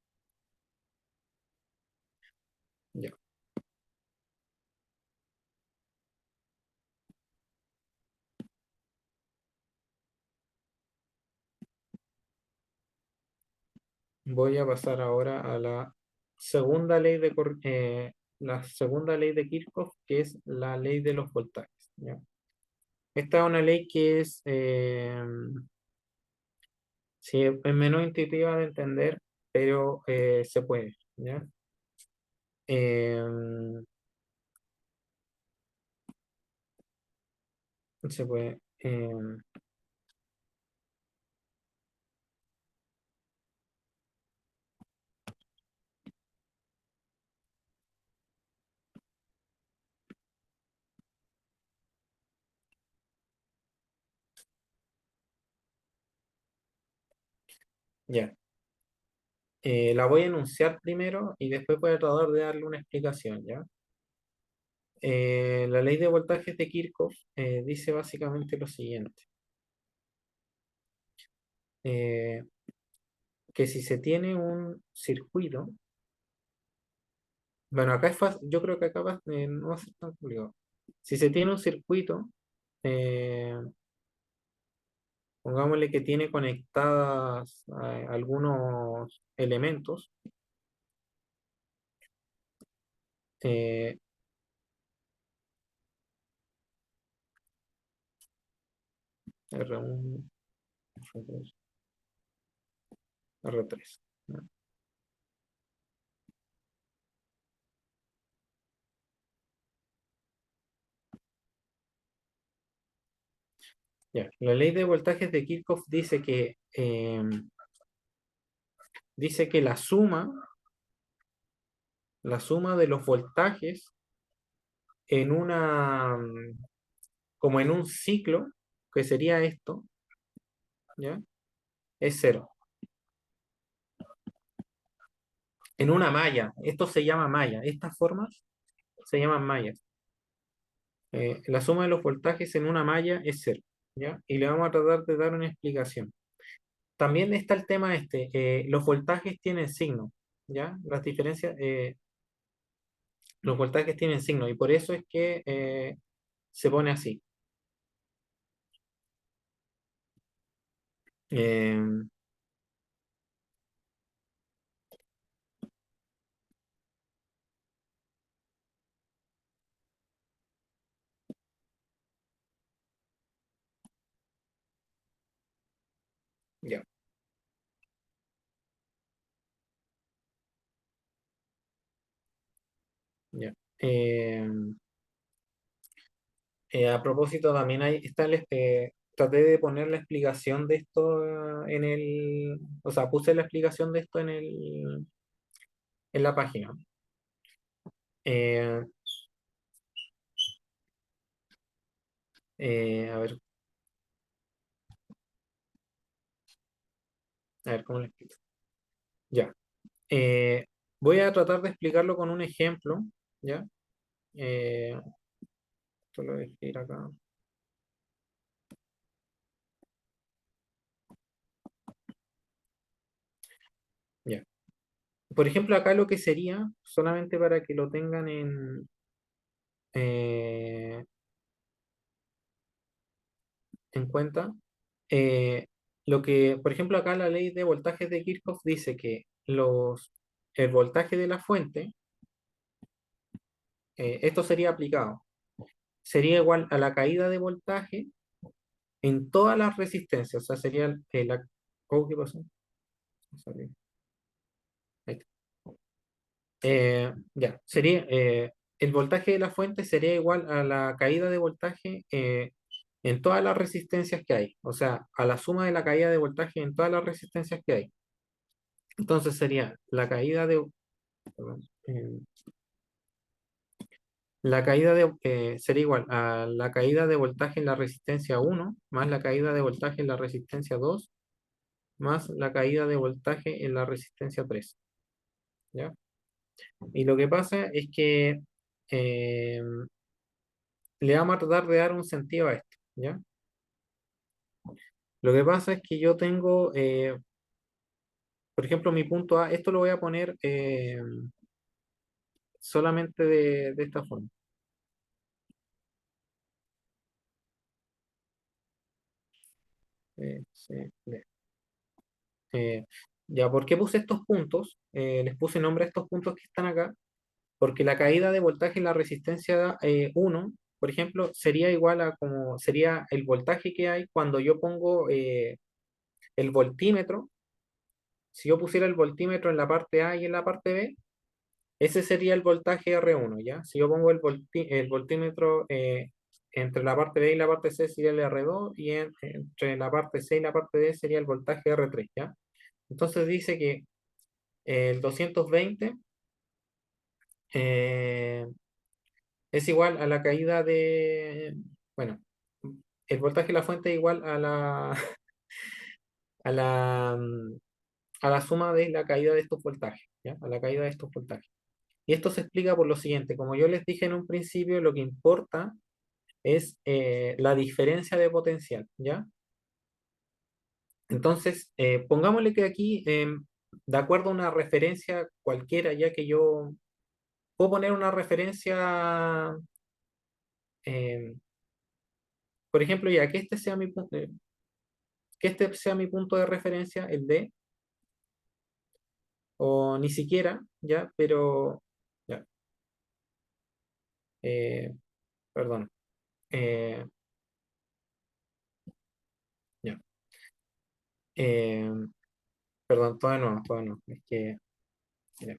Speaker 1: ya. Voy a pasar ahora a la segunda ley de Kirchhoff, que es la ley de los voltajes. ¿Ya? Esta es una ley que sí, es menos intuitiva de entender, pero se puede. ¿Ya? Eh, Se puede. Ya. La voy a enunciar primero y después voy a tratar de darle una explicación, ¿ya? La ley de voltajes de Kirchhoff dice básicamente lo siguiente, eh, que si se tiene un circuito, bueno, acá es fácil, yo creo que acá no va a ser tan complicado. Si se tiene un circuito, eh, pongámosle que tiene conectadas algunos elementos, eh, R1, R2, R3. ¿No? Ya, la ley de voltajes de Kirchhoff dice que la suma de los voltajes en como en un ciclo, que sería esto, ¿ya? Es cero. En una malla, esto se llama malla, estas formas se llaman mallas. La suma de los voltajes en una malla es cero, ¿ya? Y le vamos a tratar de dar una explicación. También está el tema los voltajes tienen signo, ¿ya? Las diferencias, los voltajes tienen signo y por eso es que se pone así. Eh, Ya. A propósito, también traté de poner la explicación de esto en el, o sea, puse la explicación de esto en la página. Eh, a ver, ¿cómo le explico? Ya. Eh, Voy a tratar de explicarlo con un ejemplo, ¿ya? Eh, Esto lo voy a escribir acá. Ya. Por ejemplo, acá lo que sería, solamente para que lo tengan eh, en cuenta, eh, lo que, por ejemplo, acá la ley de voltajes de Kirchhoff dice que el voltaje de la fuente, esto sería aplicado, sería igual a la caída de voltaje en todas las resistencias, o sea, sería oh, ¿qué pasó? Sorry. Ahí está. Ya, sería el voltaje de la fuente sería igual a la caída de voltaje en todas las resistencias que hay, o sea, a la suma de la caída de voltaje en todas las resistencias que hay. Entonces sería la caída de, perdón, la caída sería igual a la caída de voltaje en la resistencia 1 más la caída de voltaje en la resistencia 2 más la caída de voltaje en la resistencia 3. ¿Ya? Y lo que pasa es que eh, le vamos a tratar de dar un sentido a esto. ¿Ya? Lo que pasa es que yo tengo, por ejemplo, mi punto A, esto lo voy a poner solamente de esta forma. C, D. Eh, ya, ¿por qué puse estos puntos? Les puse nombre a estos puntos que están acá, porque la caída de voltaje en la resistencia 1, por ejemplo, sería igual a como sería el voltaje que hay cuando yo pongo el voltímetro. Si yo pusiera el voltímetro en la parte A y en la parte B, ese sería el voltaje R1, ¿ya? Si yo pongo el voltímetro entre la parte B y la parte C sería el R2 y entre la parte C y la parte D sería el voltaje R3, ¿ya? Entonces dice que el 220 eh, es igual a la caída bueno, el voltaje de la fuente es igual a la, mm, a la suma de la caída de estos voltajes, ¿ya? A la caída de estos voltajes. Y esto se explica por lo siguiente, como yo les dije en un principio, lo que importa es la diferencia de potencial, ¿ya? Entonces, pongámosle que aquí, de acuerdo a una referencia cualquiera, ya que yo puedo poner una referencia, eh, por ejemplo, ya que este sea que este sea mi punto de referencia, el D, o ni siquiera, ya, pero, ya, eh, perdón, eh, ya, eh, perdón, todavía no, es que, ya,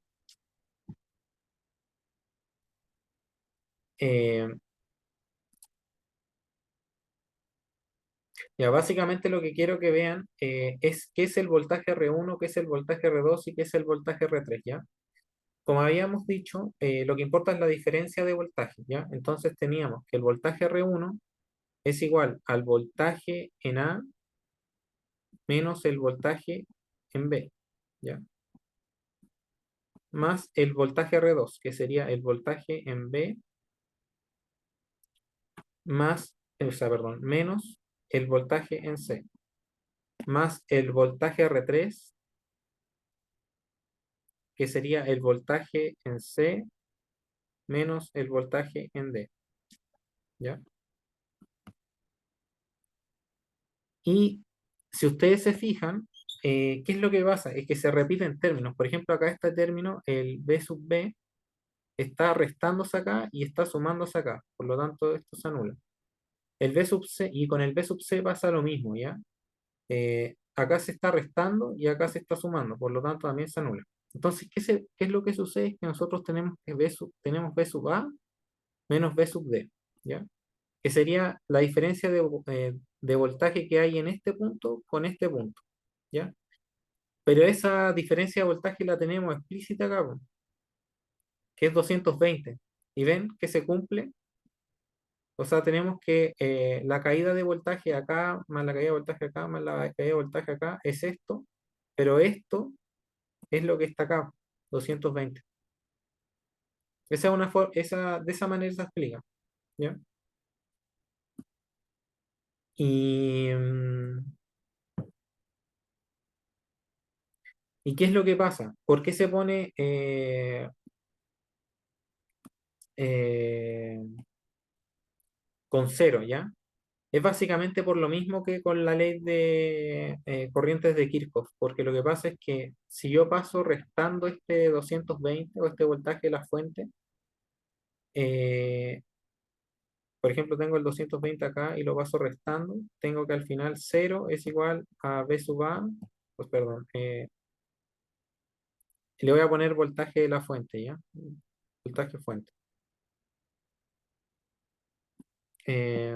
Speaker 1: eh, ya, básicamente lo que quiero que vean es qué es el voltaje R1, qué es el voltaje R2 y qué es el voltaje R3, ¿ya? Como habíamos dicho, lo que importa es la diferencia de voltaje, ¿ya? Entonces teníamos que el voltaje R1 es igual al voltaje en A menos el voltaje en B, ¿ya? Más el voltaje R2, que sería el voltaje en B, más, o sea, perdón, menos el voltaje en C, más el voltaje R3, que sería el voltaje en C menos el voltaje en D, ¿ya? Y si ustedes se fijan, ¿qué es lo que pasa? Es que se repiten términos. Por ejemplo, acá este término, el B sub B, está restándose acá y está sumándose acá. Por lo tanto, esto se anula. El B sub C, y con el B sub C pasa lo mismo, ¿ya? Acá se está restando y acá se está sumando, por lo tanto también se anula. Entonces, ¿qué es lo que sucede? Es que nosotros tenemos que tenemos V sub A menos V sub D, ¿ya? Que sería la diferencia de voltaje que hay en este punto con este punto, ¿ya? Pero esa diferencia de voltaje la tenemos explícita acá, po, que es 220. Y ven que se cumple. O sea, tenemos que la caída de voltaje acá, más la caída de voltaje acá, más la caída de voltaje acá, es esto. Pero esto es lo que está acá, 220. De esa manera se explica, ¿ya? Y, ¿y qué es lo que pasa? ¿Por qué se pone eh, con cero, ¿ya? Es básicamente por lo mismo que con la ley de corrientes de Kirchhoff, porque lo que pasa es que si yo paso restando este 220 o este voltaje de la fuente, eh, por ejemplo, tengo el 220 acá y lo paso restando, tengo que al final cero es igual a V sub A, pues perdón, le voy a poner voltaje de la fuente, ¿ya? Voltaje fuente. Eh,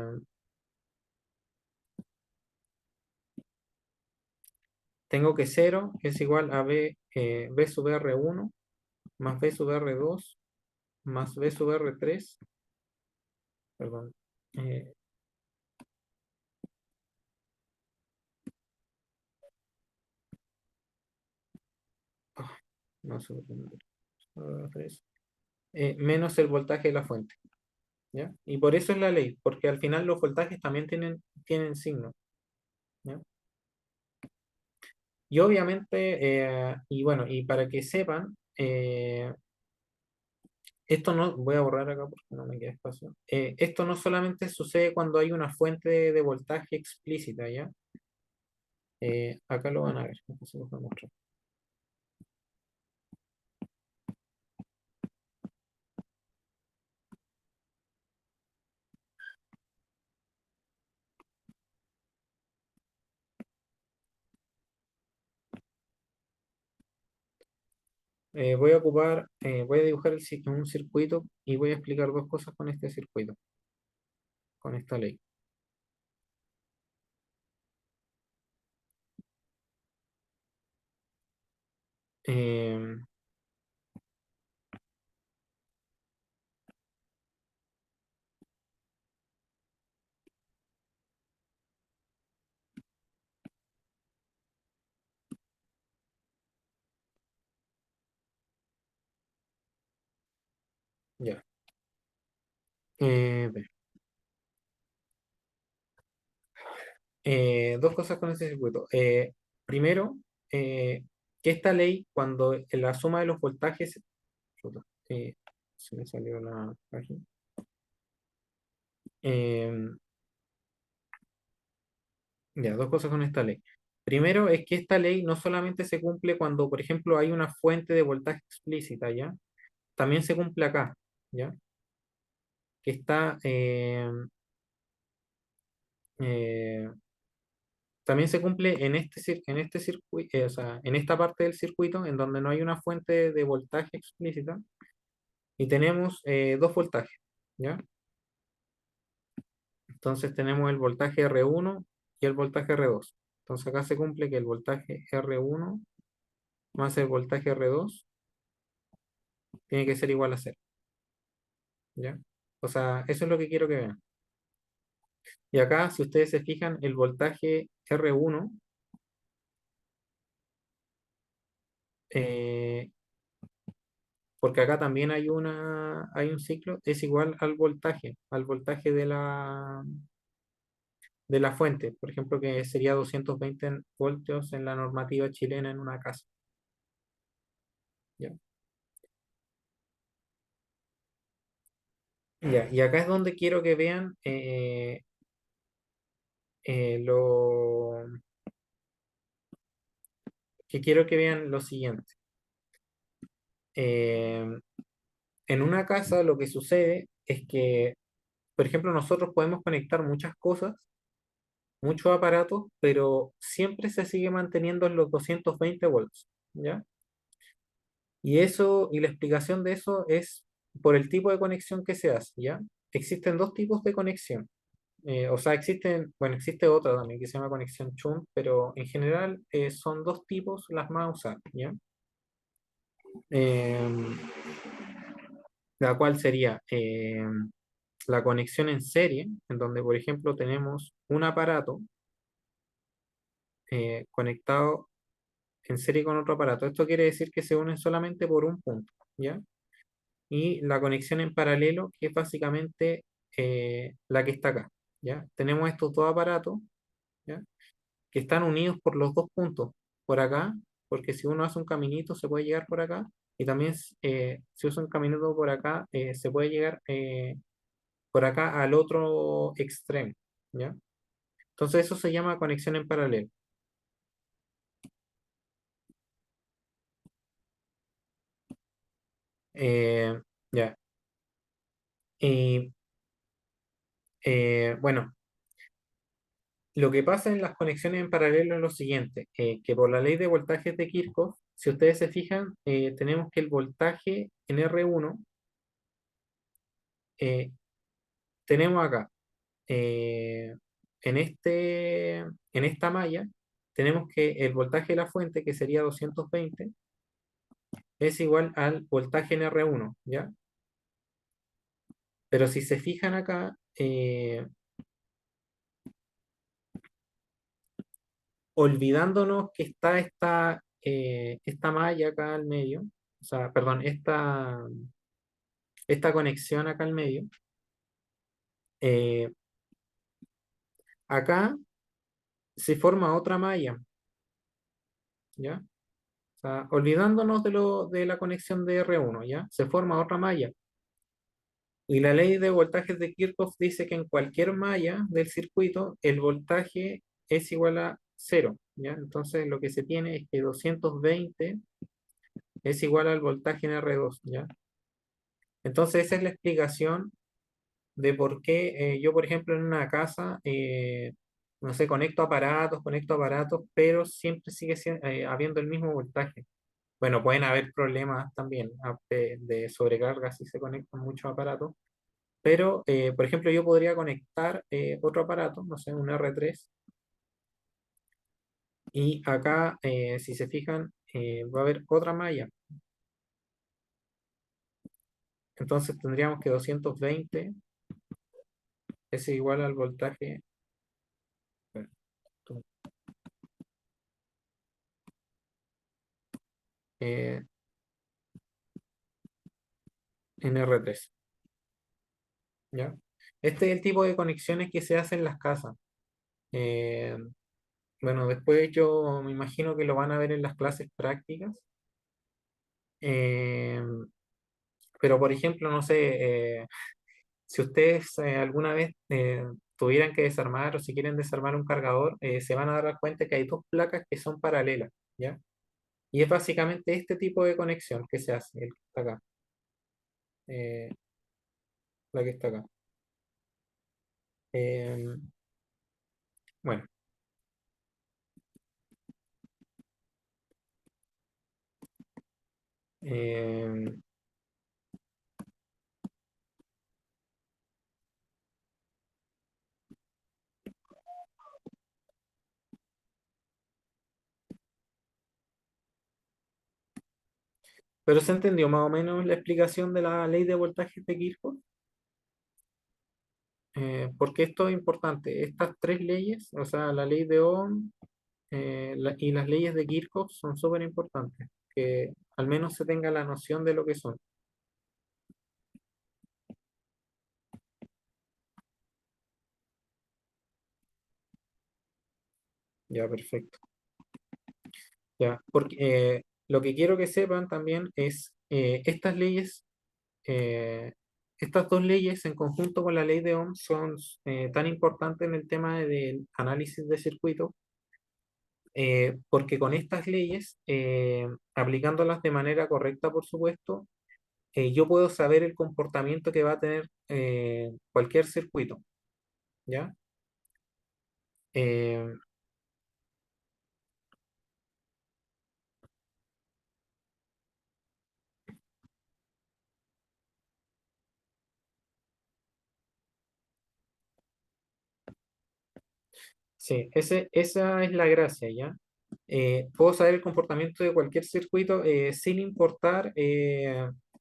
Speaker 1: tengo que cero es igual a V sub R1 más V sub R2 más V sub R3, perdón, eh, ah, no sub R3, menos el voltaje de la fuente, ¿ya? Y por eso es la ley, porque al final los voltajes también tienen signo, ¿ya? Y obviamente, y bueno, y para que sepan, esto no, voy a borrar acá porque no me queda espacio. Esto no solamente sucede cuando hay una fuente de voltaje explícita, ¿ya? Acá lo van a ver, acá se los voy a mostrar. Voy a dibujar un circuito y voy a explicar dos cosas con este circuito, con esta ley. Eh, ya. Ve. Dos cosas con este circuito. Primero, que esta ley, cuando en la suma de los voltajes, chuta, se me salió la página. Eh, ya, dos cosas con esta ley. Primero es que esta ley no solamente se cumple cuando, por ejemplo, hay una fuente de voltaje explícita, ¿ya? También se cumple acá, ¿ya? Que está, eh, también se cumple en este circuito, o sea, en esta parte del circuito en donde no hay una fuente de voltaje explícita y tenemos dos voltajes, ¿ya? Entonces tenemos el voltaje R1 y el voltaje R2. Entonces acá se cumple que el voltaje R1 más el voltaje R2 tiene que ser igual a cero, ¿ya? O sea, eso es lo que quiero que vean. Y acá, si ustedes se fijan, el voltaje R1, eh, porque acá también hay un ciclo, es igual al voltaje de la fuente, por ejemplo, que sería 220 voltios en la normativa chilena en una casa. ¿Ya? Ya, y acá es donde quiero que vean lo que quiero que vean lo siguiente. Eh, en una casa lo que sucede es que, por ejemplo, nosotros podemos conectar muchas cosas, muchos aparatos, pero siempre se sigue manteniendo en los 220 volts, ¿ya? Y eso, y la explicación de eso es por el tipo de conexión que se hace, ¿ya? Existen dos tipos de conexión. O sea, existen, bueno, existe otra también que se llama conexión Chung, pero en general son dos tipos las más usadas, ¿ya? Eh, la cual sería la conexión en serie, en donde, por ejemplo, tenemos un aparato conectado en serie con otro aparato. Esto quiere decir que se unen solamente por un punto, ¿ya? Y la conexión en paralelo, que es básicamente la que está acá, ¿ya? Tenemos estos dos aparatos, ¿ya? Que están unidos por los dos puntos, por acá, porque si uno hace un caminito se puede llegar por acá, y también si usa un caminito por acá, se puede llegar por acá al otro extremo, ¿ya? Entonces eso se llama conexión en paralelo. Eh, ya. Y bueno, lo que pasa en las conexiones en paralelo es lo siguiente, que por la ley de voltajes de Kirchhoff, si ustedes se fijan, tenemos que el voltaje en R1, eh, tenemos acá, eh, en esta malla, tenemos que el voltaje de la fuente, que sería 220, es igual al voltaje en R1, ¿ya? Pero si se fijan acá, olvidándonos que está esta malla acá al medio, o sea, perdón, esta conexión acá al medio, eh, acá se forma otra malla, ¿ya? O sea, olvidándonos de la conexión de R1, ¿ya? Se forma otra malla. Y la ley de voltajes de Kirchhoff dice que en cualquier malla del circuito el voltaje es igual a cero, ¿ya? Entonces lo que se tiene es que 220 es igual al voltaje en R2, ¿ya? Entonces esa es la explicación de por qué yo, por ejemplo, en una casa, no sé, conecto aparatos, pero siempre habiendo el mismo voltaje. Bueno, pueden haber problemas también de sobrecarga si se conectan muchos aparatos, pero, por ejemplo, yo podría conectar otro aparato, no sé, un R3, y acá, si se fijan, va a haber otra malla. Entonces tendríamos que 220 es igual al voltaje eh, en R3, ¿ya? Este es el tipo de conexiones que se hacen en las casas. Eh, bueno, después yo me imagino que lo van a ver en las clases prácticas. Eh, pero, por ejemplo, no sé, si ustedes alguna vez tuvieran que desarmar o si quieren desarmar un cargador, se van a dar cuenta que hay dos placas que son paralelas, ¿ya? Y es básicamente este tipo de conexión que se hace, el que está acá, eh, la que está acá. Eh, bueno, eh, pero se entendió más o menos la explicación de la ley de voltajes de Kirchhoff. Porque esto es importante. Estas tres leyes, o sea, la ley de Ohm y las leyes de Kirchhoff son súper importantes. Que al menos se tenga la noción de lo que son. Ya, perfecto. Ya, porque lo que quiero que sepan también es eh, estas dos leyes en conjunto con la ley de Ohm son tan importantes en el tema del análisis de circuitos porque con estas leyes, aplicándolas de manera correcta, por supuesto, yo puedo saber el comportamiento que va a tener cualquier circuito, ¿ya? Eh, Sí, esa es la gracia, ¿ya? Puedo saber el comportamiento de cualquier circuito sin importar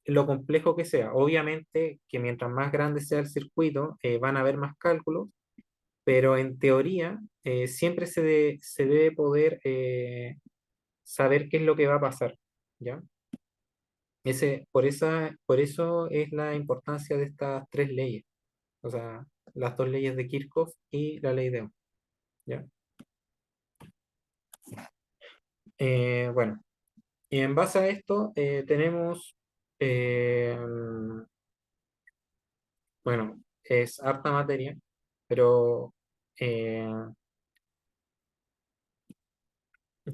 Speaker 1: lo complejo que sea. Obviamente que mientras más grande sea el circuito, van a haber más cálculos, pero en teoría siempre se debe poder saber qué es lo que va a pasar, ¿ya? Por eso es la importancia de estas tres leyes, o sea, las dos leyes de Kirchhoff y la ley de Ohm, ¿ya? Bueno. Y en base a esto tenemos, eh, bueno, es harta materia, pero eh,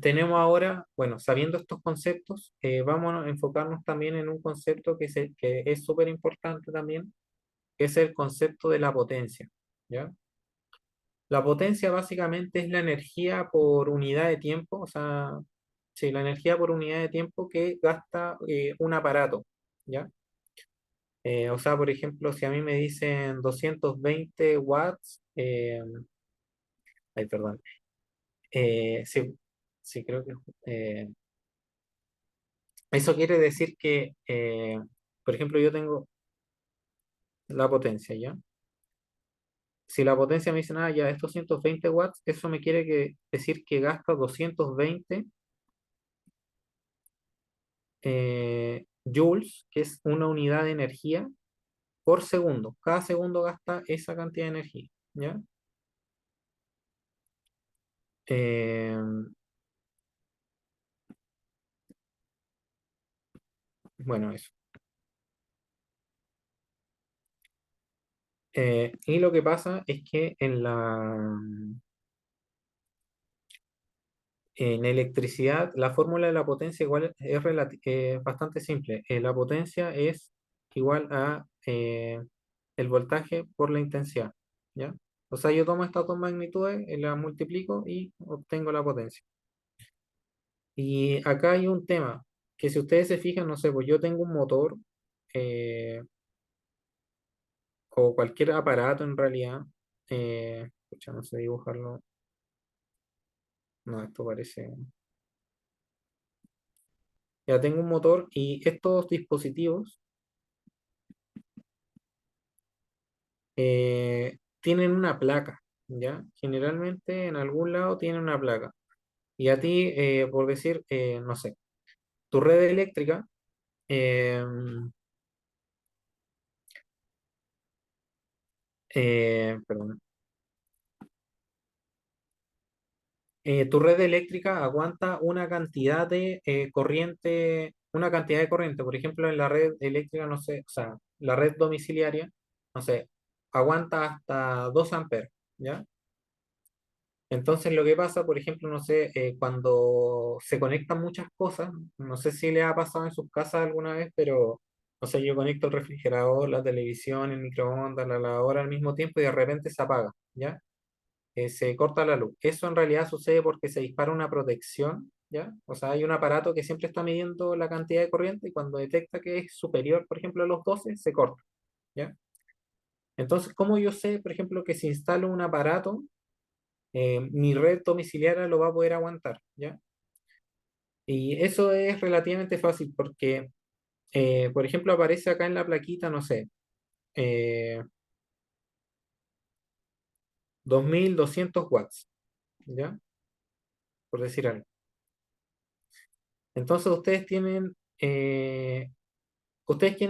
Speaker 1: tenemos ahora, bueno, sabiendo estos conceptos, vamos a enfocarnos también en un concepto que es súper importante también, que es el concepto de la potencia, ¿ya? La potencia básicamente es la energía por unidad de tiempo, o sea, sí, la energía por unidad de tiempo que gasta un aparato, ¿ya? O sea, por ejemplo, si a mí me dicen 220 watts, ay, perdón, sí, sí, creo que eso quiere decir que, por ejemplo, yo tengo la potencia, ¿ya? Si la potencia me dice, ah, ya es 220 watts, eso me quiere decir que gasta 220 joules, que es una unidad de energía por segundo. Cada segundo gasta esa cantidad de energía, ¿ya? Eh, bueno, eso. Y lo que pasa es que en electricidad la fórmula de la potencia igual es bastante simple. La potencia es igual a el voltaje por la intensidad, ¿ya? O sea, yo tomo estas dos magnitudes, las multiplico y obtengo la potencia. Y acá hay un tema, que si ustedes se fijan, no sé, pues yo tengo un motor eh, o cualquier aparato en realidad, pucha, no sé dibujarlo, no, esto parece. Ya tengo un motor y estos dispositivos tienen una placa, ¿ya? Generalmente en algún lado tienen una placa. Y a ti, por decir, no sé, tu red eléctrica, eh, perdón, tu red eléctrica aguanta una cantidad de corriente. Por ejemplo, en la red eléctrica, no sé, o sea, la red domiciliaria, no sé, aguanta hasta 2 amperes, ¿ya? Entonces lo que pasa, por ejemplo, no sé, cuando se conectan muchas cosas, no sé si le ha pasado en sus casas alguna vez, pero no sé, yo conecto el refrigerador, la televisión, el microondas, la lavadora al mismo tiempo y de repente se apaga, ¿ya? Se corta la luz. Eso en realidad sucede porque se dispara una protección, ¿ya? O sea, hay un aparato que siempre está midiendo la cantidad de corriente y cuando detecta que es superior, por ejemplo, a los 12 se corta, ¿ya? Entonces, ¿cómo yo sé, por ejemplo, que si instalo un aparato mi red domiciliaria lo va a poder aguantar, ¿ya? Y eso es relativamente fácil porque, por ejemplo, aparece acá en la plaquita, no sé, eh, 2200 watts, ¿ya? Por decir algo. Entonces ustedes quieren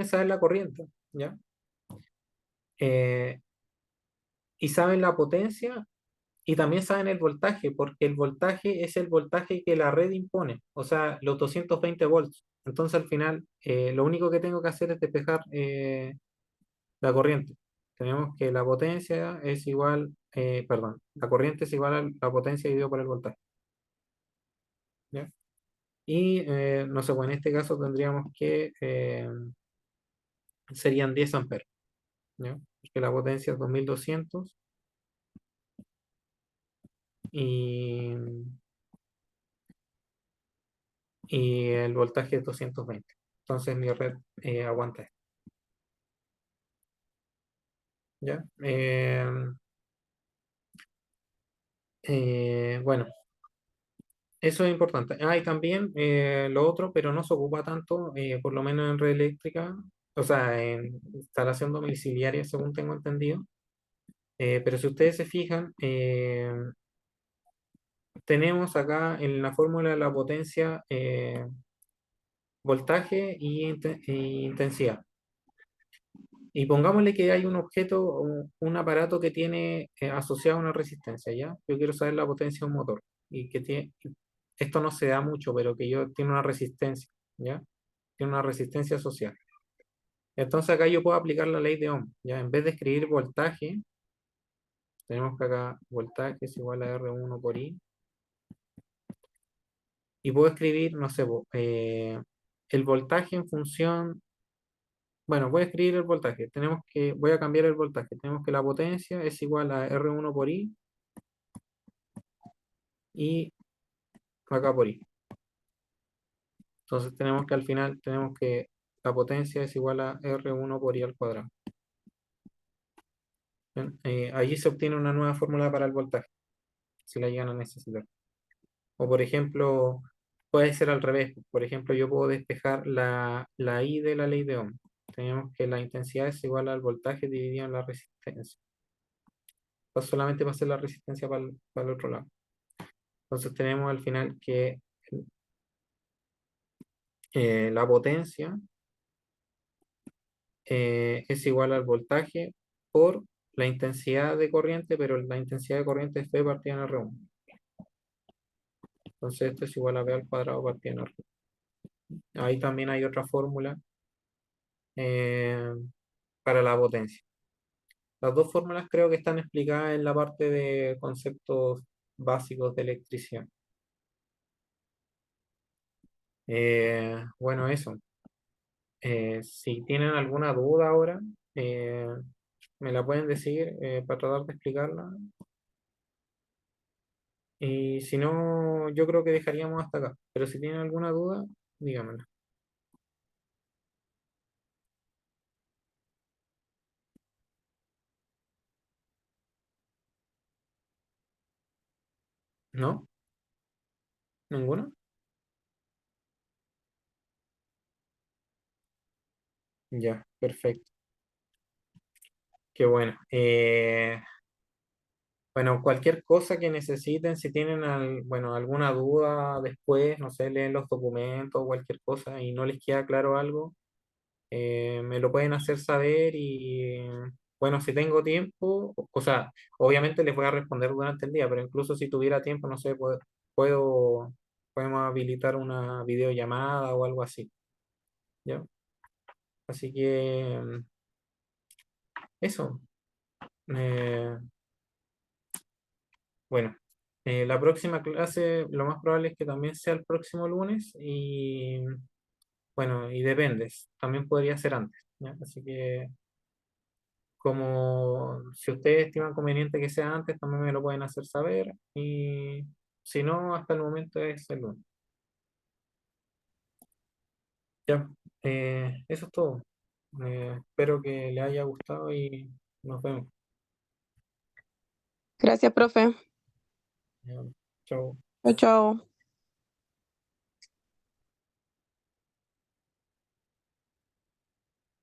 Speaker 1: saber la corriente, ¿ya? Eh, y saben la potencia y también saben el voltaje, porque el voltaje es el voltaje que la red impone, o sea, los 220 volts. Entonces, al final, lo único que tengo que hacer es despejar la corriente. Tenemos que la potencia es igual, perdón, la corriente es igual a la potencia dividido por el voltaje, ¿ya? Y no sé, pues en este caso tendríamos que serían 10 amperes, ¿ya? Porque la potencia es 2200 y, y el voltaje es 220. Entonces mi red aguanta esto, ¿ya? Bueno, eso es importante. Ah, y también lo otro, pero no se ocupa tanto, por lo menos en red eléctrica, o sea, en instalación domiciliaria, según tengo entendido. Pero si ustedes se fijan, tenemos acá en la fórmula de la potencia voltaje y intensidad. Y pongámosle que hay un objeto, un aparato que tiene asociado una resistencia, ¿ya? Yo quiero saber la potencia de un motor. Y que tiene, esto no se da mucho, pero que yo tiene una resistencia, ¿ya? Tiene una resistencia asociada. Entonces acá yo puedo aplicar la ley de Ohm, ¿ya? En vez de escribir voltaje, tenemos que acá voltaje es igual a R1 por I. Y puedo escribir, no sé, el voltaje en función. Bueno, voy a escribir el voltaje. Voy a cambiar el voltaje. Tenemos que la potencia es igual a R1 por I y acá por I. Entonces tenemos que al final tenemos que la potencia es igual a R1 por I al cuadrado. Bien, allí se obtiene una nueva fórmula para el voltaje, si la llegan a necesitar. O por ejemplo, puede ser al revés. Por ejemplo, yo puedo despejar la I de la ley de Ohm. Tenemos que la intensidad es igual al voltaje dividido en la resistencia. Pues solamente va a ser la resistencia para el otro lado. Entonces tenemos al final que la potencia es igual al voltaje por la intensidad de corriente, pero la intensidad de corriente es V partida en R1. Entonces esto es igual a V al cuadrado partida en R1. Ahí también hay otra fórmula eh, para la potencia. Las dos fórmulas creo que están explicadas en la parte de conceptos básicos de electricidad. Bueno, eso. Si tienen alguna duda ahora, eh, me la pueden decir para tratar de explicarla. Y si no, yo creo que dejaríamos hasta acá. Pero si tienen alguna duda, díganmela. ¿No? ¿Ninguna? Ya, perfecto. Qué bueno. Bueno, cualquier cosa que necesiten, si tienen bueno, alguna duda después, no sé, leen los documentos o cualquier cosa y no les queda claro algo, me lo pueden hacer saber y bueno, si tengo tiempo, o sea, obviamente les voy a responder durante el día, pero incluso si tuviera tiempo, no sé, puedo, podemos habilitar una videollamada o algo así, ¿ya? Así que eso. eh, bueno, la próxima clase lo más probable es que también sea el próximo lunes y bueno, y dependes, también podría ser antes, ¿ya? Así que como si ustedes estiman conveniente que sea antes, también me lo pueden hacer saber. Y si no, hasta el momento es el lunes. Ya, eso es todo. Espero que les haya gustado y nos vemos.
Speaker 2: Gracias, profe.
Speaker 1: Ya, chao.
Speaker 2: Chao, chao.